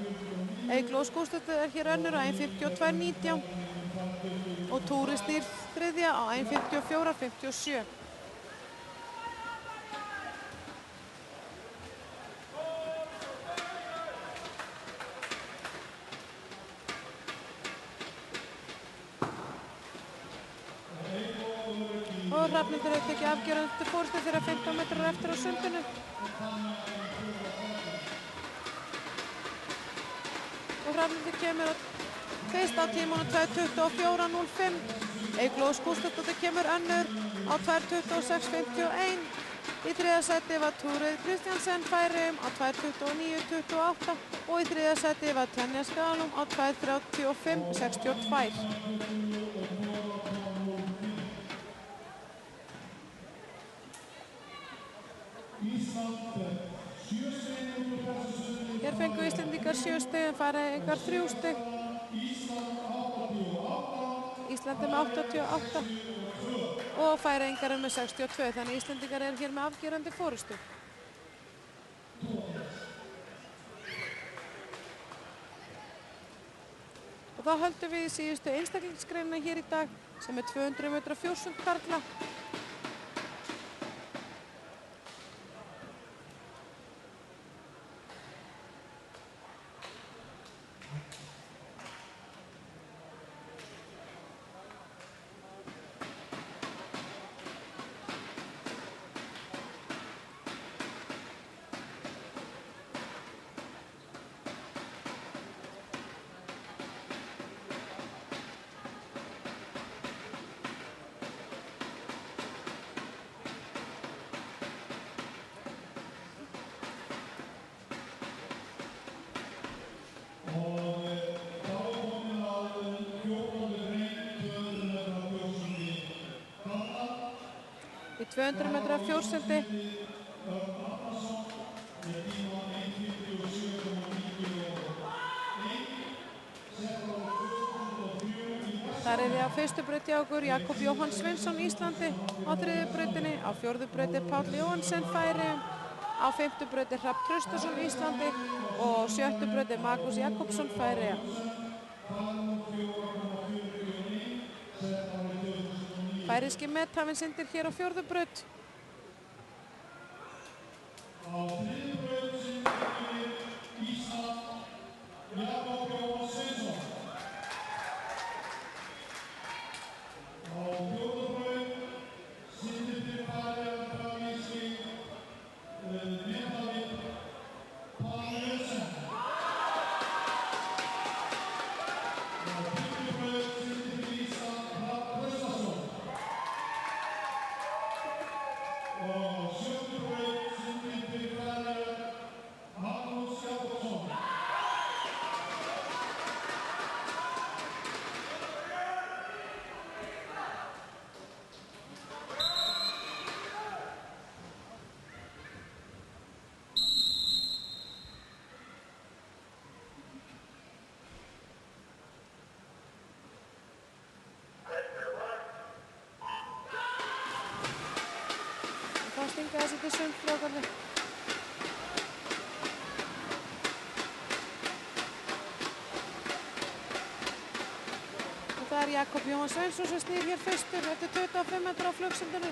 Eygló Ósk Gústafsdóttir er hér önnur á 1:52:19 og Túri snýr þriðja á 1:54:57. Og Hrafnhildur hefur tekið afgerandi forystu þegar 15 metrar eftir á sundinu. Og Hrafnhildur kemur fyrst á tímunum 2:24:05. Eygló Ósk Gústafsdóttir kemur önnur á 2:26:51. Í þriðja sæti var Túri Kristjansen Færeyjum á 2:29:28 og í þriðja sæti var Tanja Skálum á 2:35:62. Hér fengu Íslendingar 7 stig en Færeyingar 3 stig. Ísland er með 88 og Færeyingar er með 62, þannig Íslendingar er hér með afgerandi forystu. Og þá höldum við í síðustu einstaklingsgreinina hér í dag sem er 200 metra fjórsund karla. Í 200 metra fjórsundi Þar er á fyrstu braut hjá okkur Jakob Jóhann Sveinsson Íslandi, á þriðju brautinni, á fjórðu braut er Páll Jóhansen Færeyjum, á fimmtu braut er Hrafn Traustason Íslandi og á sjöttu braut er Magnús Jakobsson Færeyja. Færeyski methafinn syndir hér á fjórðu braut. Á þriðju braut syndir Ísland Jakob Jóhann Sveinsson. Á fjórðu braut syndir fyrir Færeyjar grafíski methafinn Páll Jóhansen. Á fimmtu braut syndir fyrir Ísland Hrafn Traustason. Og á sjöttu braut syndir fyrir Færeyjar Magnús Jakobsson. Það stinga þessi til sundflókarni. Og það er Jakob Jóhann Sveinsson sem snýr hér fyrstur eftir 25 metra á flugsundinu.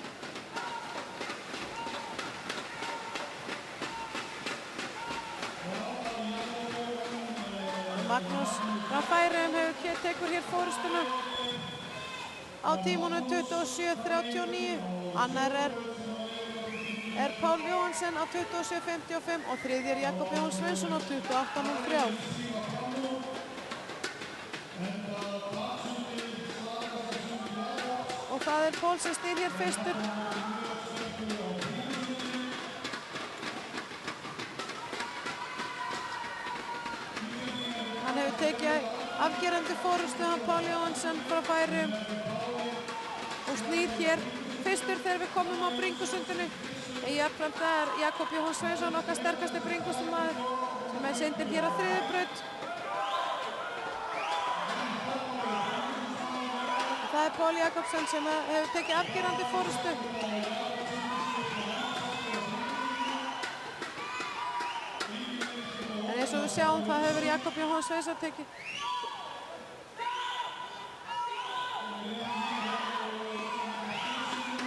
Magnús frá Færeyjum tekur hér forystuna á tímunum 27:39. Annar er Páll Jóhansen á 27:55 og þriðji er Jakob Jóhann Sveinsson á 28:03. Og það er Pól sem snýr hér fyrstur. Hann hefur tekið afgerandi forystu hann Páll Jóhansen frá Færeyjum og snýr hér fyrstur þegar við komum á bringusundinu. Jafnframt er Jakob Jóhann Sveinsson okkar sterkasti bringusundmaður sem er syndir hér á þriðju braut. Það er Pál Jakobsson sem hefur tekið afgerandi forystu. En eins og við sjáum það hefur Jakob Jóhann Sveinsson tekið.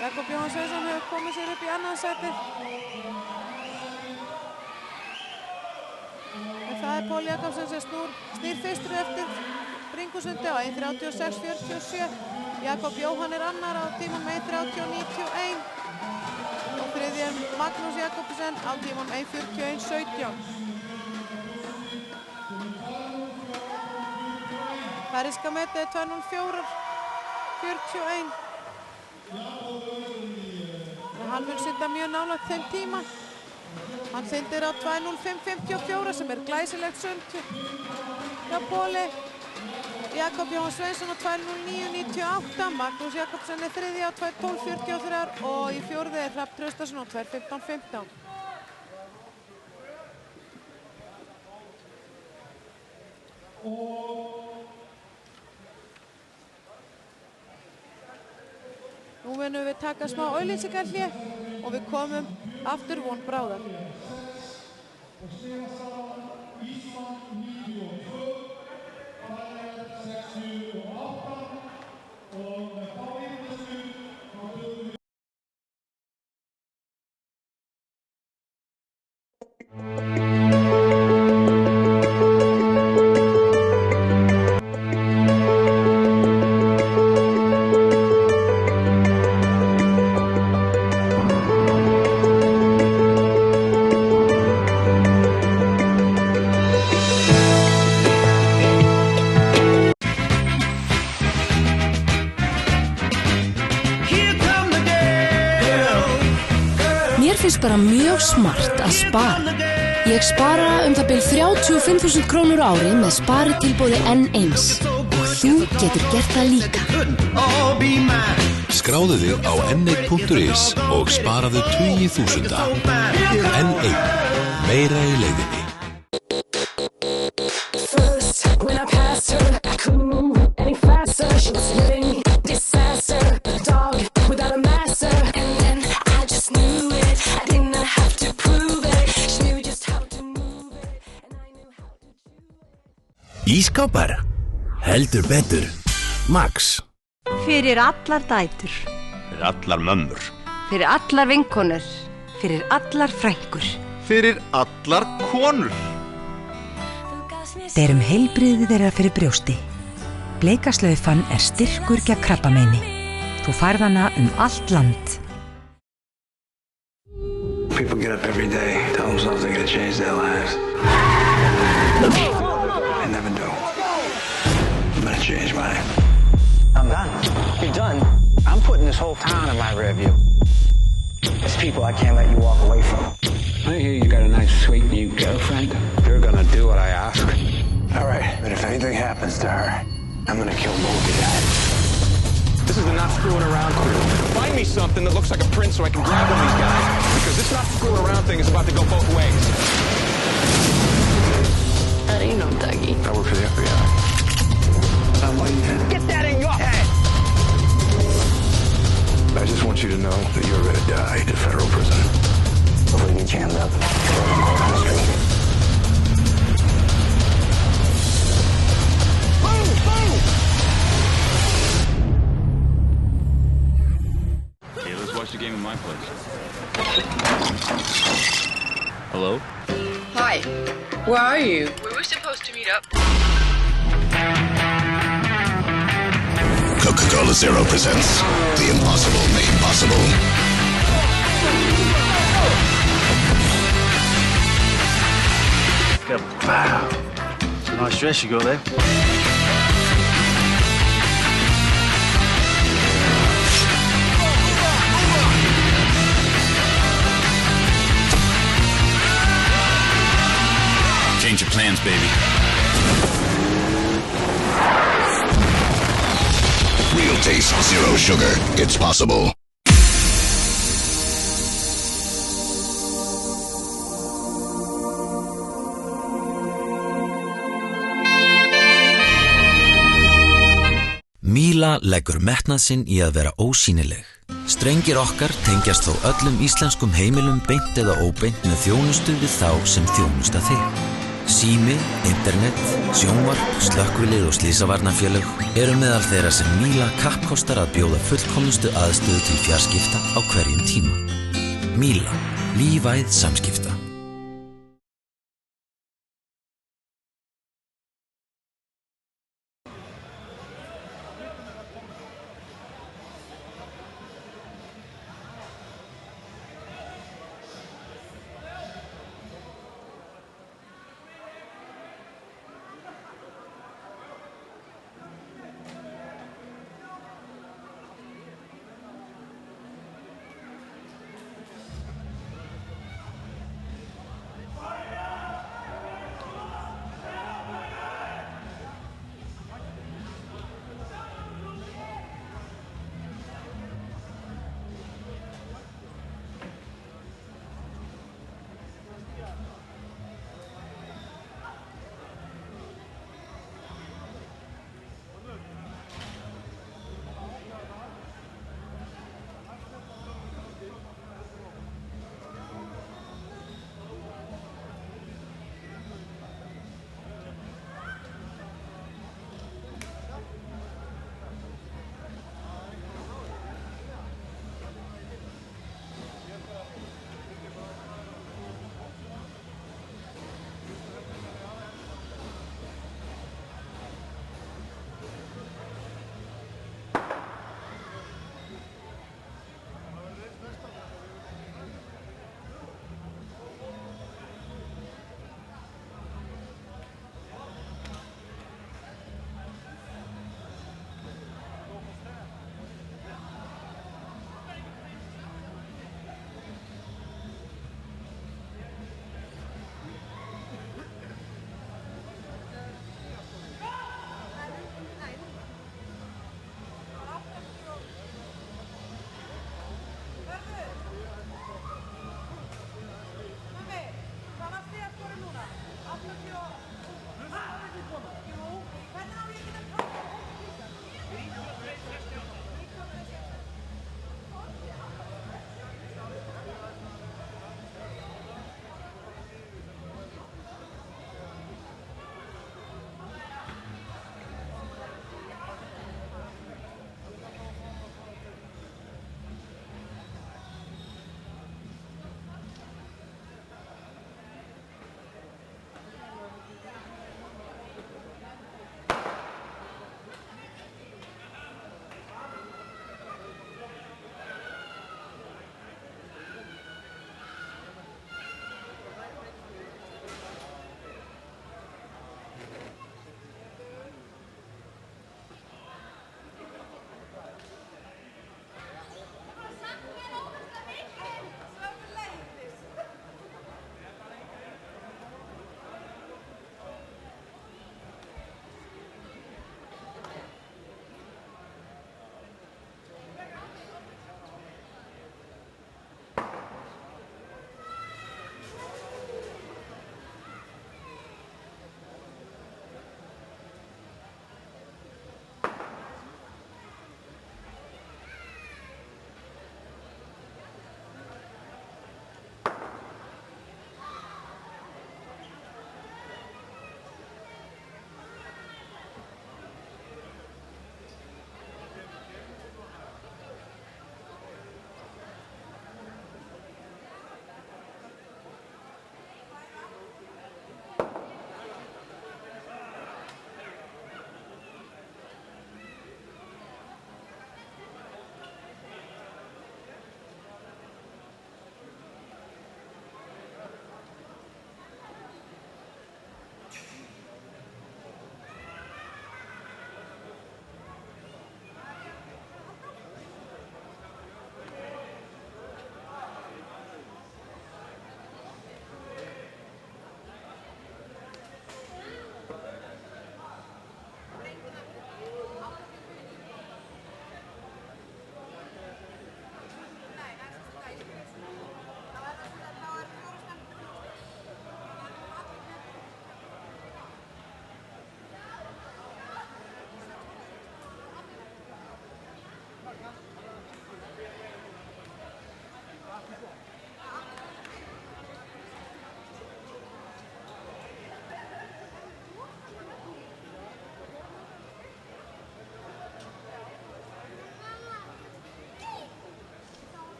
Jakob Jóhann Sveinsson hefur komið sér upp í annað sæti. En það er Pál Jakobsson sem snýr fyrstur eftir bringusundi á 1:36:47. Jakob Jóhann er annar á tímum 1:30:91 og þriðji er Magnús Jakobsen á tímum 1:41:17. Færeyska metið er 2:04:41. Hann mun synda mjög nálægt þeim tíma. Hann syndir á 2:05:54 sem er glæsilegt sund hjá Páli. Jakob Jóhann Sveinsson á 2:09:98. Magnús Jakobsen er þriðji á 2:12:43 og í fjórði er Hrafn Traustason á 2:15:15. Nú munum við taka smá auglýsingahlé og við komum aftur von bráðar. Ísland 92, Færeyjar 68 og með fávíðustu á dögum. Bara mjög smart að spara. Ég spara það bil 35.000 krónur á ári með sparitilboði N1 og þú getur gert það líka. Skráðu þig á n1.is og sparaðu 20.000. N1. Meira í leiðinni. First, when I passed her, I couldn't move any faster. She was Ísskápar? Heldur betur. Max. Fyrir allar dætur. Fyrir allar mömmur. Fyrir allar vinkonur. Fyrir allar frænkur. Fyrir allar konur. Berum heilbrigði þeirra fyrir brjósti. Bleikaslaufan styrkur gegn krabbameini. Þú færð hana allt land. People get up every day, tell themselves they're gonna change their lives. I never do. I'm gonna change mine. I'm done. You're done? I'm putting this whole town in my rear view. There's people I can't let you walk away from. I hear you got a nice, sweet new girlfriend. You're gonna do what I ask. All right, but if anything happens to her, I'm gonna kill both of you. This is the not screwing around crew. Find me something that looks like a print so I can grab one of these guys. Because this not screwing around thing is about to go both ways. That ain't no Dougie. I work for the FBI. Get that in your head! I just want you to know that you're gonna die in federal prison. Before you get jammed up, on the street. Hey, let's watch the game in my place. Hello? Hi. Where are you? We were supposed to meet up. Coca-Cola Zero presents The Impossible Made Possible. Wow. Nice dress you got there. Change your plans, baby. Real taste, zero sugar. It's possible. Míla leggur metnað sinn í að vera ósýnileg. Strengir okkar tengjast þó öllum íslenskum heimilum beint eða óbeint með þjónustu við þá sem þjónusta þig. Sími, internet, sjónvarp, slökkvilið og slysavarnarfélög eru meðal þeirra sem Míla kappkostar að bjóða fullkomnustu aðstöðu til fjarskipta á hverjum tíma. Míla, lífæð samskipta.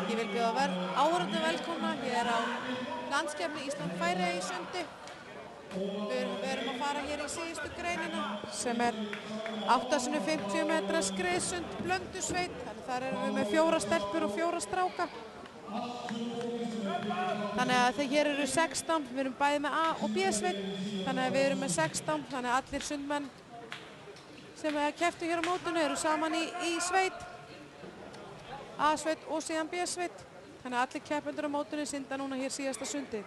Ég vil bjóða áhorfendur velkomna hér á landskeppni Ísland-Færeyja í sundi. Við erum að fara hér í síðustu greinina sem er 8x50 metra skriðsund blöndusveit. Þannig þar erum við með 4 stelpur og 4 stráka. Þannig að hér eru 16, við erum bæði með A og B sveit. Þannig að við erum með 16, þannig að allir sundmenn sem kepptu hér á mótinu eru saman í sveit. A sveit og síðan B sveit. Þannig að allir keppendur á mótinu synda núna hér síðasta sundi.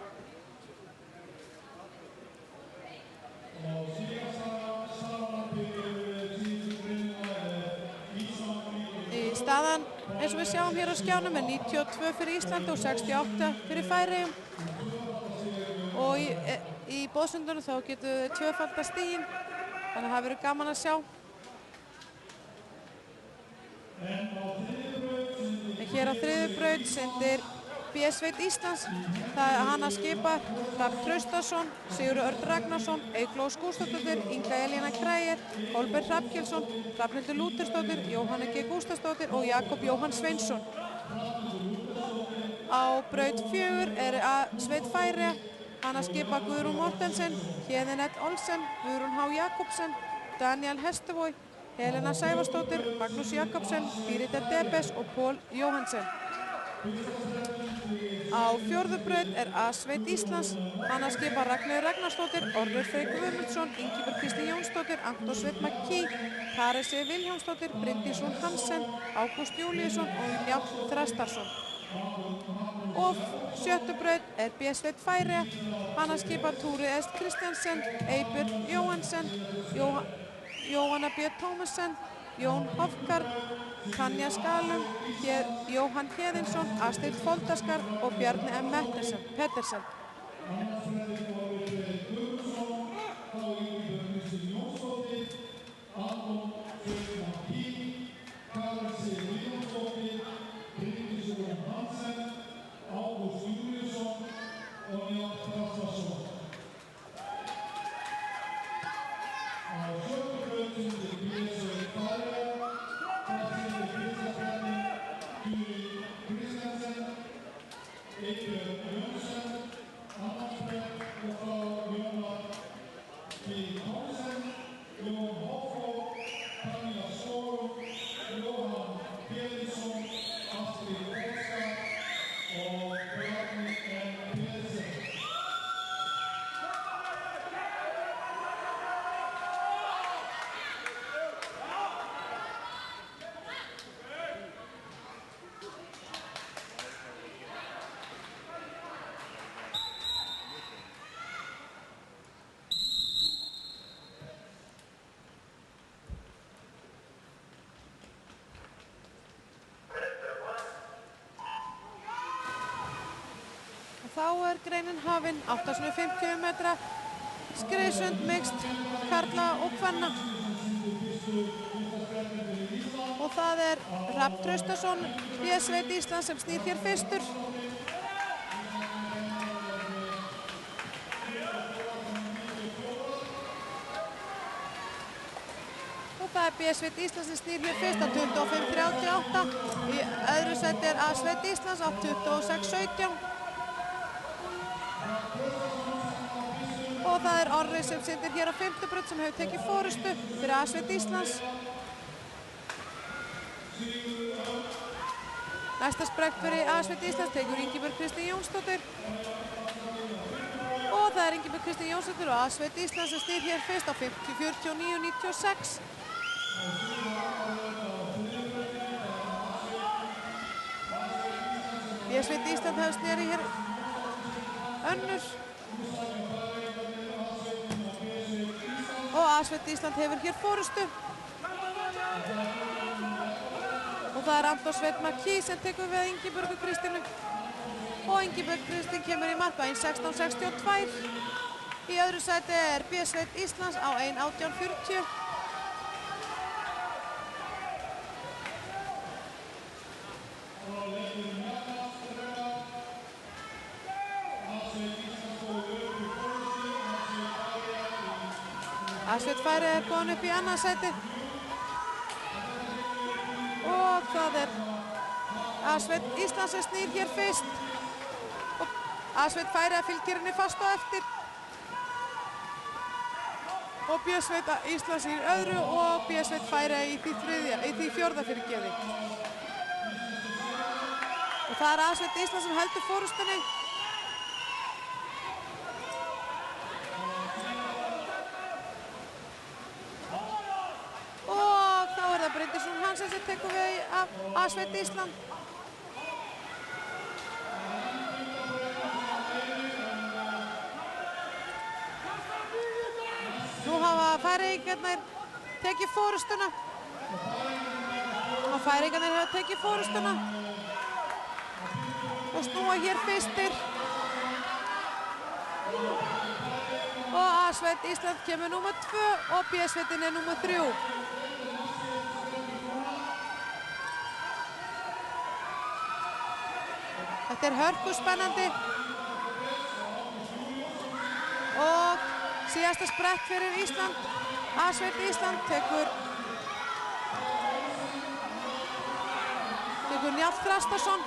Staðan eins og við sjáum hér á skjánum er 92 fyrir Íslandi og 68 fyrir Færeyjum. Og í boðsundunum þá getum við tvöfalda stigin. Þannig að það verður gaman að sjá. Hér á þriðju braut syndir B-sveit Íslands. Það er hana skipar Hrafn Traustason, Sigurður Örn Ragnarsson, Eygló Skústadóttir, Inga Elína Kræger, Kolbeinn Hrafnkelsson, Hrafnhildur Lúthersdóttir, Jóhanna G. Gústafsdóttir og Jakob Jóhann Sveinsson. Á braut 4 er A-sveit Færeyja. Hana skipa Guðrún Mortensen, Héðinett Olsen, Guðrún H. Jakobsen, Daniel Hestevói, Helena Sævarsdóttir, Magnús Jakobsen, Birita Debes og Pól Jóhansen. Á fjórðu braut er A-sveit Íslands. Hana skipa Ragnheiður Ragnarsdóttir, Orrur Freyr Guðmundsson, Ingibjörg Kristín Jónsdóttir, Anton Sveinn McKee, Kari Sif Vilhjálmsdóttir, Bryndís Rún Hansen, Ágúst Júlíusson og Njáll Þrastarsson. Og sjöttu braut er B-sveit Færeyja. Hana skipa Túri Est Kristjansen, Eybjörn Jóhansen, Jóhanna B. Tómassen, Jón Hofgard, Tanja Skalum, Jóhann Héðinsson, Astrid Foldaskar og Bjarni M. Pettersen. Þá er greinin hafin, 850 metra skriðsund mixt karla og kvenna. Og það er Hrafn Traustason, B-sveit Íslands sem snýr hér fyrstur. Og það er B-sveit Íslands sem snýr hér fyrst á 25.38. Í öðru sæti er A-sveit Íslands á 26.17. Og það er Orri sem syndir hér á 5. braut sem hefur tekið forystu fyrir A-sveit Íslands. Næsta sprett fyrir A-sveit Íslands tekur Ingibjörg Kristín Jónsdóttir. Og það er Ingibjörg Kristín Jónsdóttir og A-sveit Íslands sem snýr hér fyrst á 49.96. B-sveit Ísland hefur snýrið hér önnur. Og A-sveit Ísland hefur hér forystu. Og það er Anton Sveinn McKee sem tekur við Ingibjörgu Kristínu. Og Ingibjörg Kristín kemur í marka 1.16.62. Í öðru sæti er B-sveit Íslands á 1.18.40. A-sveit Færeyja er komin upp í annað sæti. það Asveit Íslands sem snýr hér fyrst. Og Asveit Færeyja fylgir henni fast á eftir. Og Björnsveit Íslands í öðru og Björnsveit Færeyja í því fjórða fyrirgeði. Og það Asveit Íslands sem heldur forystunni. Og þá það Bryndís Rún Hansen sem tekur við af Asveit Ísland. Nú hafa Færeyingarnir tekið forystuna. Og Færeyingarnir hafa tekið forystuna. Og snúa hér fyrstir. Og Asveit Ísland kemur númer 2 og B-sveitin númer 3. Þetta hörkuspennandi. Og síðasta sprett fyrir Ísland. Asveit Ísland tekur Njáll Þrastarsson.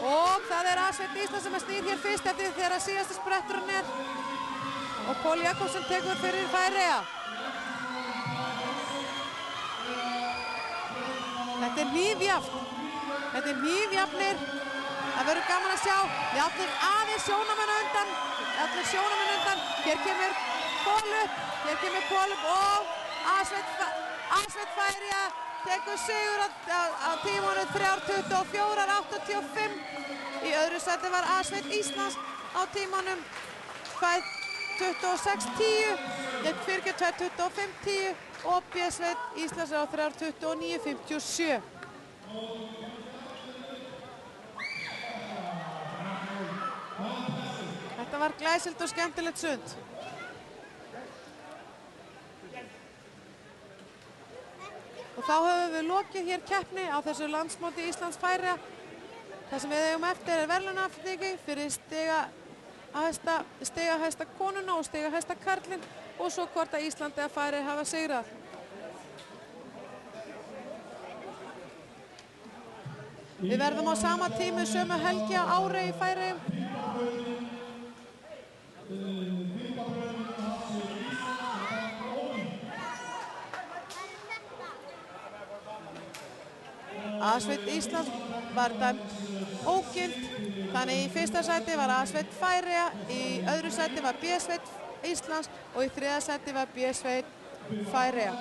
Og það Asveit Ísland sem snýr hér fyrst eftir þegar síðasta spretturinn Og Pól Jakobsen tekur fyrir Færeyja. Þetta hnífjafnt. Þetta hnífjafnir. Það verður gaman að sjá. Allir aðeins sjónamenn undan. Hér kemur Pól upp. Og Asveit Færeyja tekur sigur á tímanum 3:24:85. Í öðru sæti var Asveit Íslands á tímanum 2:26:10 og B-sveit Íslands á 3:29:57. Þetta var glæsilegt og skemmtilegt sund. Og þá höfum við lokið hér keppni á þessu landsmóti Íslands Færeyja. Það sem við eigum eftir verðlaunaafhendingu fyrir stigahæsta konuna og stigahæsta karlinn og svo hvort að Ísland eða Færeyja hafa sigrað. Við verðum á sama tími sömu helgi á ári í Færeyjum. Asveit Íslands var dæmd ógild, þannig í fyrsta sæti var Asveit Færeyja, í öðru sæti var B-sveit Íslands og í þriðja sæti var B-sveit Færeyja.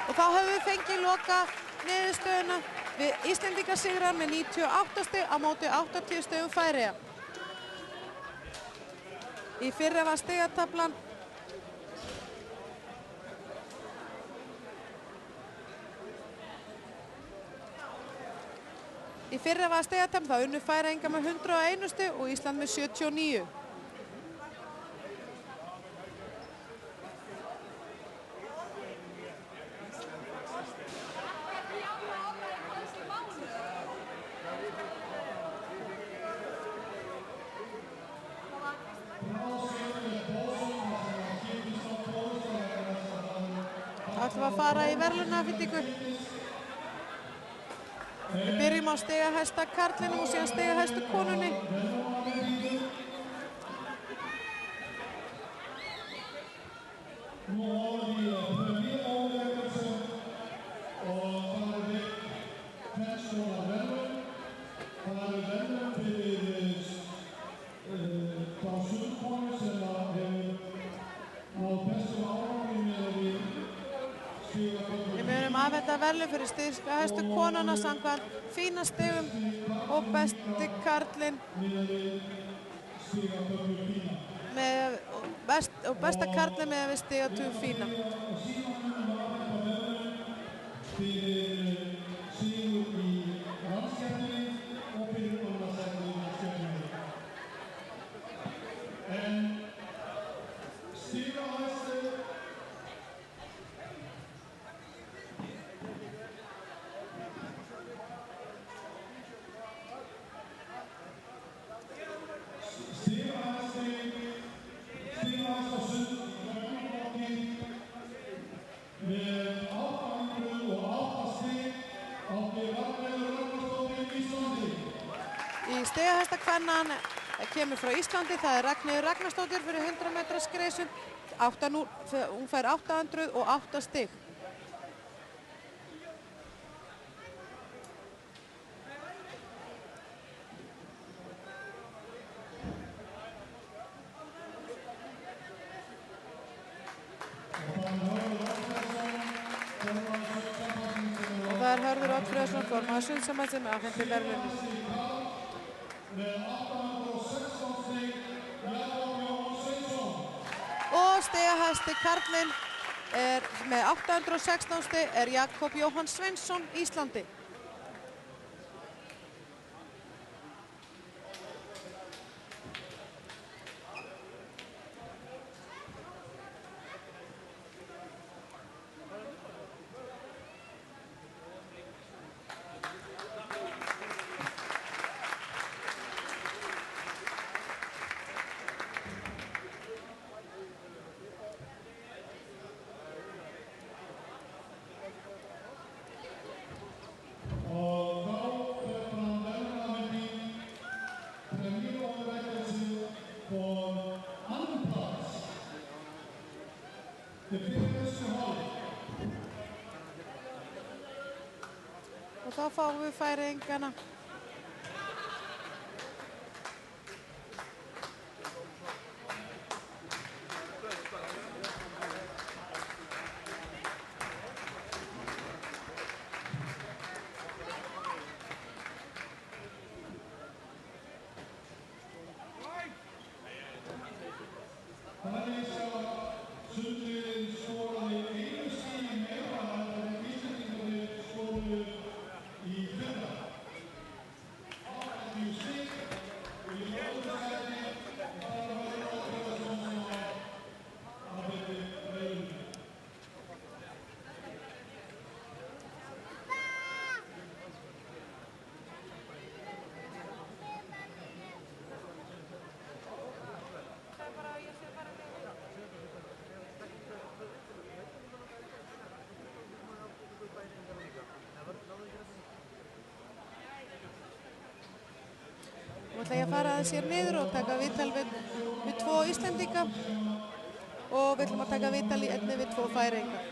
Og þá höfum við fengið loka niðurstöðuna. Við Íslendingar sigrar með 98 stig á móti 80 stigum Færeyja. Í fyrra var stigataflan þá unnu Færeyingar með 101 stig og Ísland með 79. Þá ætlum við að fara í verðlaunaafhendingu. Við byrjum á stigahæsta karlinum og síðan stigahæstu konunni. Afhenda verðlaun fyrir stigahæstu konuna samkvæmt fína stigum og besti karlinn besta karlinn með við stigatug fína. Í stigahesta kvennan kemur frá Íslandi, það Ragnheiður Ragnarsdóttir fyrir 100 metra skriðsund. Hún fær 808 stig. Og það Hörður Oddfreðsson, formaður Sundsambandsins með afhenti verðlaun. Og stigahesti karlinn með 816 stig Jakob Jóhann Sveinsson, Íslandi. Og þá fáum við Færeyingana. Nú ætla ég að fara aðeins hér niður og taka viðtal við 2 Íslendinga og við ætlum að taka viðtal í einni við 2 Færeyinga.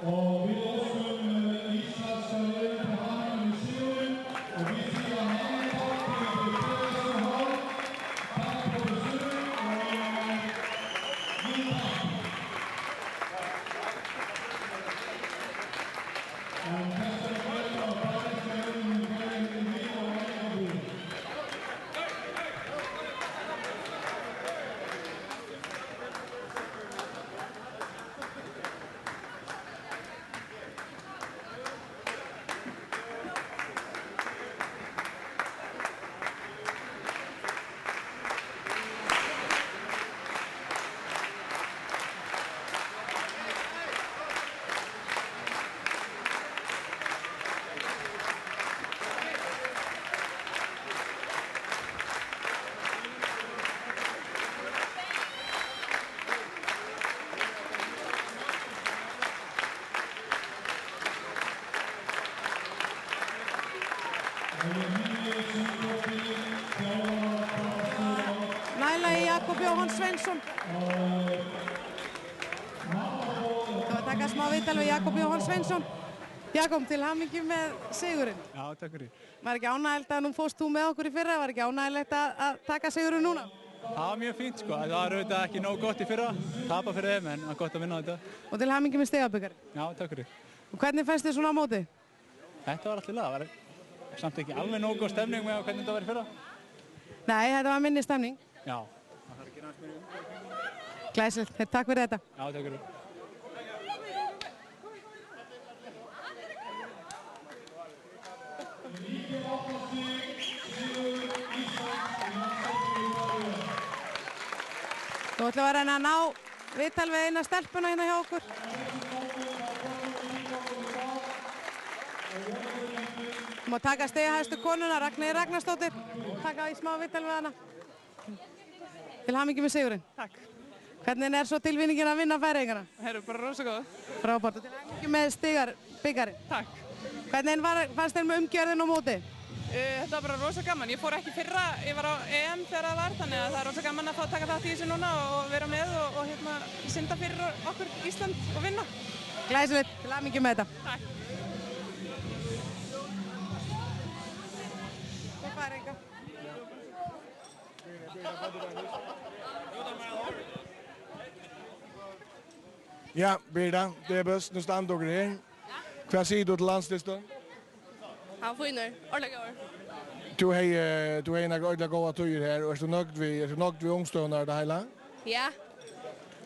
Og vi åskum Íslandska liðið til hamingju með sigurinn og við því að Hanni Páll til Petersen Hall. Takk fyrir sigurinn og jú takk. En þess að geta að bæðiska liðinu hverjum við og Hanni Páll. Næla í Jakob Jóhann Sveinsson. Það var að taka smá viðtal við Jakob Jóhann Sveinsson. Jakob, til hamingju með sigurinn. Já, takk fyrir. Var ekki ánægilegt að nú fórst þú með okkur í fyrra? Var ekki ánægilegt að taka sigurinn núna? Það var mjög fínt sko. Það var auðvitað ekki nóg gott í fyrra. Tapa fyrir þeim, en það var gott að vinna þetta. Og til hamingju með stigabikar. Já, takk fyrir. Og hvernig fannst þið svona á móti? Þetta var alltaf lag. Það var samt ekki alveg nóg góð stemning með hvernig þetta var í fyrra. Nei, þetta var minni stemning. Já. Glæsilegt. Takk fyrir þetta. Já, takk fyrir. Þú ætlum að reyna að ná viðtal við eina stelpuna hérna hjá okkur. Þú má taka stigahæstu konuna, Ragnheiður Ragnarsdóttir. Taka í smá viðtal við hana. Til hamingju með sigurinn. Takk. Hvernig svo tilfinningin að vinna Færeyingana? Það eru bara rosa góð. Frábært. Til hamingju með bikarinn. Takk. Hvernig fannst þér með umgjörðin og móti? Þetta var bara rosa gaman. Ég fór ekki fyrra, ég var á EM þegar það var, þannig að það er rosa gaman að fá að taka þátt í þessu núna og vera með og synda fyrir okkur Ísland og vinna. Glæsilegt, til hamingju með þetta. Takk. Svo Færeyinga. Ja, Birda, det är bäst. Nu stannar du här. Vad säger du till landslistan? Han finner, ordentligt år. Du har en ordentligt goda turer här och är du nöjd vid ungstönar det hela? Ja.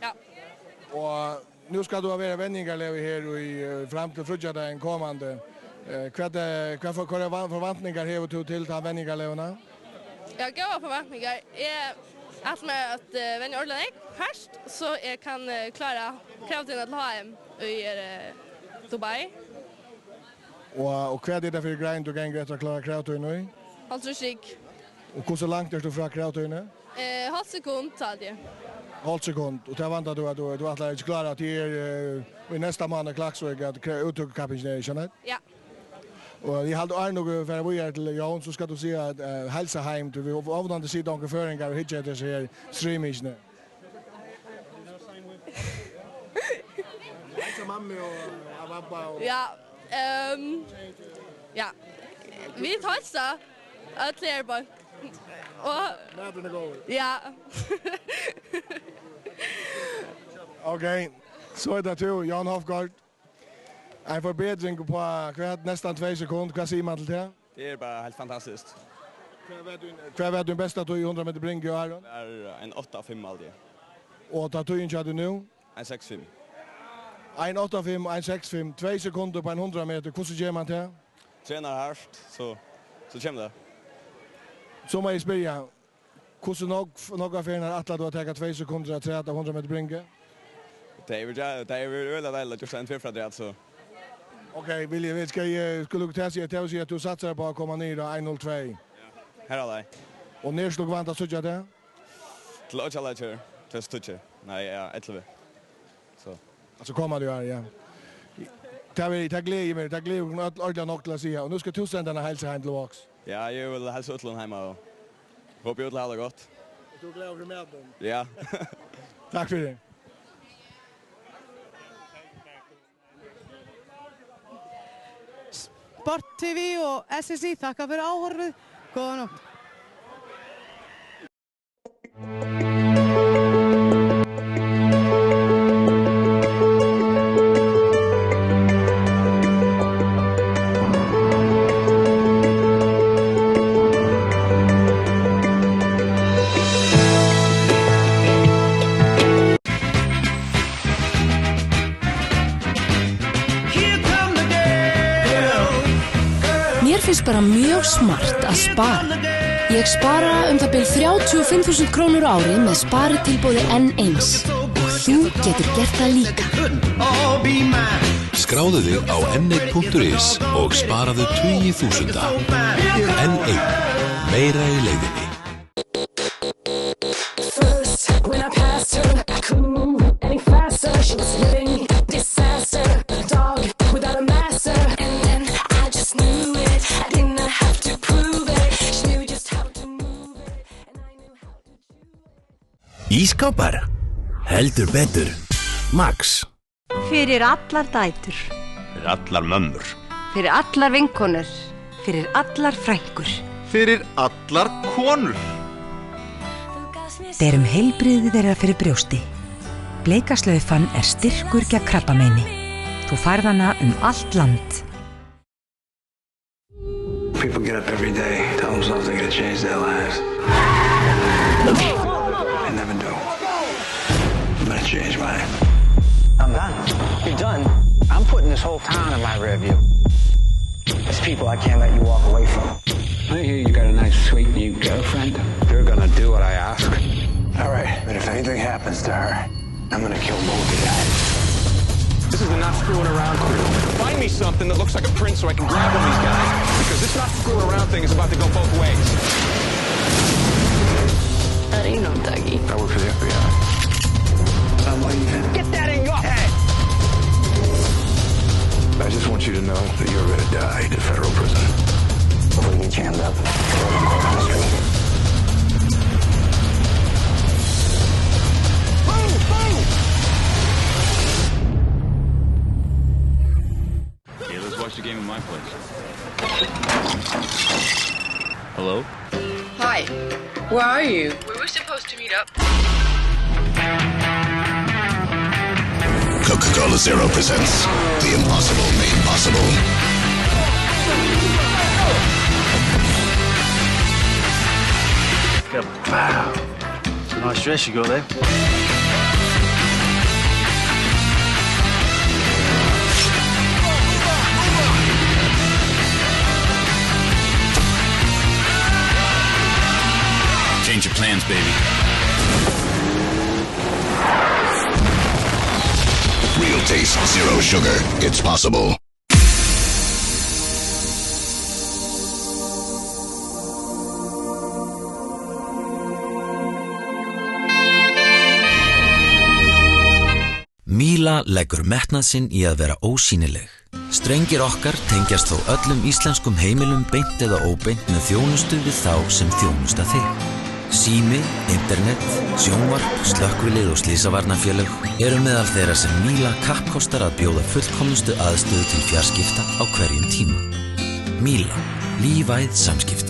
Ja. Och nu ska du vara vändningarlev här i fram till frutjadagen kommande. Vad för förväntningar har du till de vändningarleverna? Jag går förväntningar. Att med att vänja ordentligt först så jag kan klara kraven att ha hem i Dubai. Och vad är det för grejer du gänger efter att klara kraven nu? Halvtrusik. Och hur så långt är du från kraven? Halv sekund tar det. Halv sekund. Och det väntar du att du att inte klara att i nästa månad klaxväg att uttrycka kapitaliseringen. Ja. Och jag hade nog för vi är till Jan så ska du se att hälsa hem till vi avvandande sidan och föringar och hitcha det så här streamingen. Hälsa mamma och pappa och Ja. Ja. Vi tar så att lära bara Maten är god. Ja. Okej, så är det tur, Jan Hofgaard. En förbättring på nästan 2 sekunder. Vad säger man till det? Det är bara helt fantastiskt. Vad är din bästa tog i 100 meter bringe, Aron? Det är en 8-5 alltid. Och tar tog inte du nu? En 6-5. En 8-5, en 6-5, 2 sekunder på en 100 meter. Hur gör man det? Tränar hårt, så kommer det. Så må jag spela. Hur några färger att du har tagit 2 sekunder att träta 100 meter bringe? Det är väl väl att just en tillfället det så. Okej, vi skulle ta sig att du satsar på att komma ner då 1:02. Här är det. Och när slog vant att söka det? Till att alla kör. Just touch. Nej, ja, 11. Så. Alltså kommer du här, ja. Det glädjer mig. Det glädjer mig ordentligt nog till att säga. Och nu ska tusendarna hälsa hem till Vax. Ja, jag vill hälsa Utland hemma och hoppas att det gott. Du glädjer dig med dem. Ja. Tack för det. Sport TV och SSI tackar för áhorfið. Góða nótt. Mér finnst bara mjög smart að spara. Ég spara það bil 35.000 krónur á ári með sparitilboði N1 og þú getur gert það líka. Skráðu þig á n1.is og sparaðu 20.000. N1. Meira í leiðinni. First, when I passed her, I couldn't move any faster. She was living disaster, a dog without a master. And then I just knew it. I didn't have to prove it. She knew just how to move it, and I knew how to chew it. Ísskápar. Heldur betur. Max. Fyrir allar dætur. Fyrir allar mömmur. Fyrir allar vinkonur. Fyrir allar frænkur. Fyrir allar konur. Það heilbrigði þeirra fyrir brjósti. Bleikaslaufan styrkur gegn krabbameini. Þú færð hana allt land. People get up every day, tell themselves they're gonna change their lives. They never do. I'm gonna change mine. I'm done. You're done? I'm putting this whole town in my rear view. There's people I can't let you walk away from. I hear you got a nice, sweet new girlfriend. You're gonna do what I ask. All right, but if anything happens to her, I'm gonna kill both of you. This is the not screwing around crew. Find me something that looks like a print so I can grab one of these guys. Because this not screwing around thing is about to go both ways. That ain't no Dougie. I work for the FBI. I'm leaving. Get that in your head! I just want you to know that you're gonna die in federal prison. Before you get jammed up. On the street. Yeah, let's watch the game in my place. Hello? Hi. Where are you? We were supposed to meet up. Coca-Cola Zero presents The Impossible Made Possible. Wow. Nice dress you got there. Change your plans, baby. Real taste, zero sugar. It's possible. Míla leggur metnað sinn í að vera ósýnileg. Strengir okkar tengjast þó öllum íslenskum heimilum beint eða óbeint með þjónustu við þá sem þjónusta þig. Sími, internet, sjónvarp, slökkvilið og slysavarnarfélög eru meðal þeirra sem Míla kappkostar að bjóða fullkomnustu aðstöðu til fjarskipta á hverjum tíma. Míla, lífæð samskipti.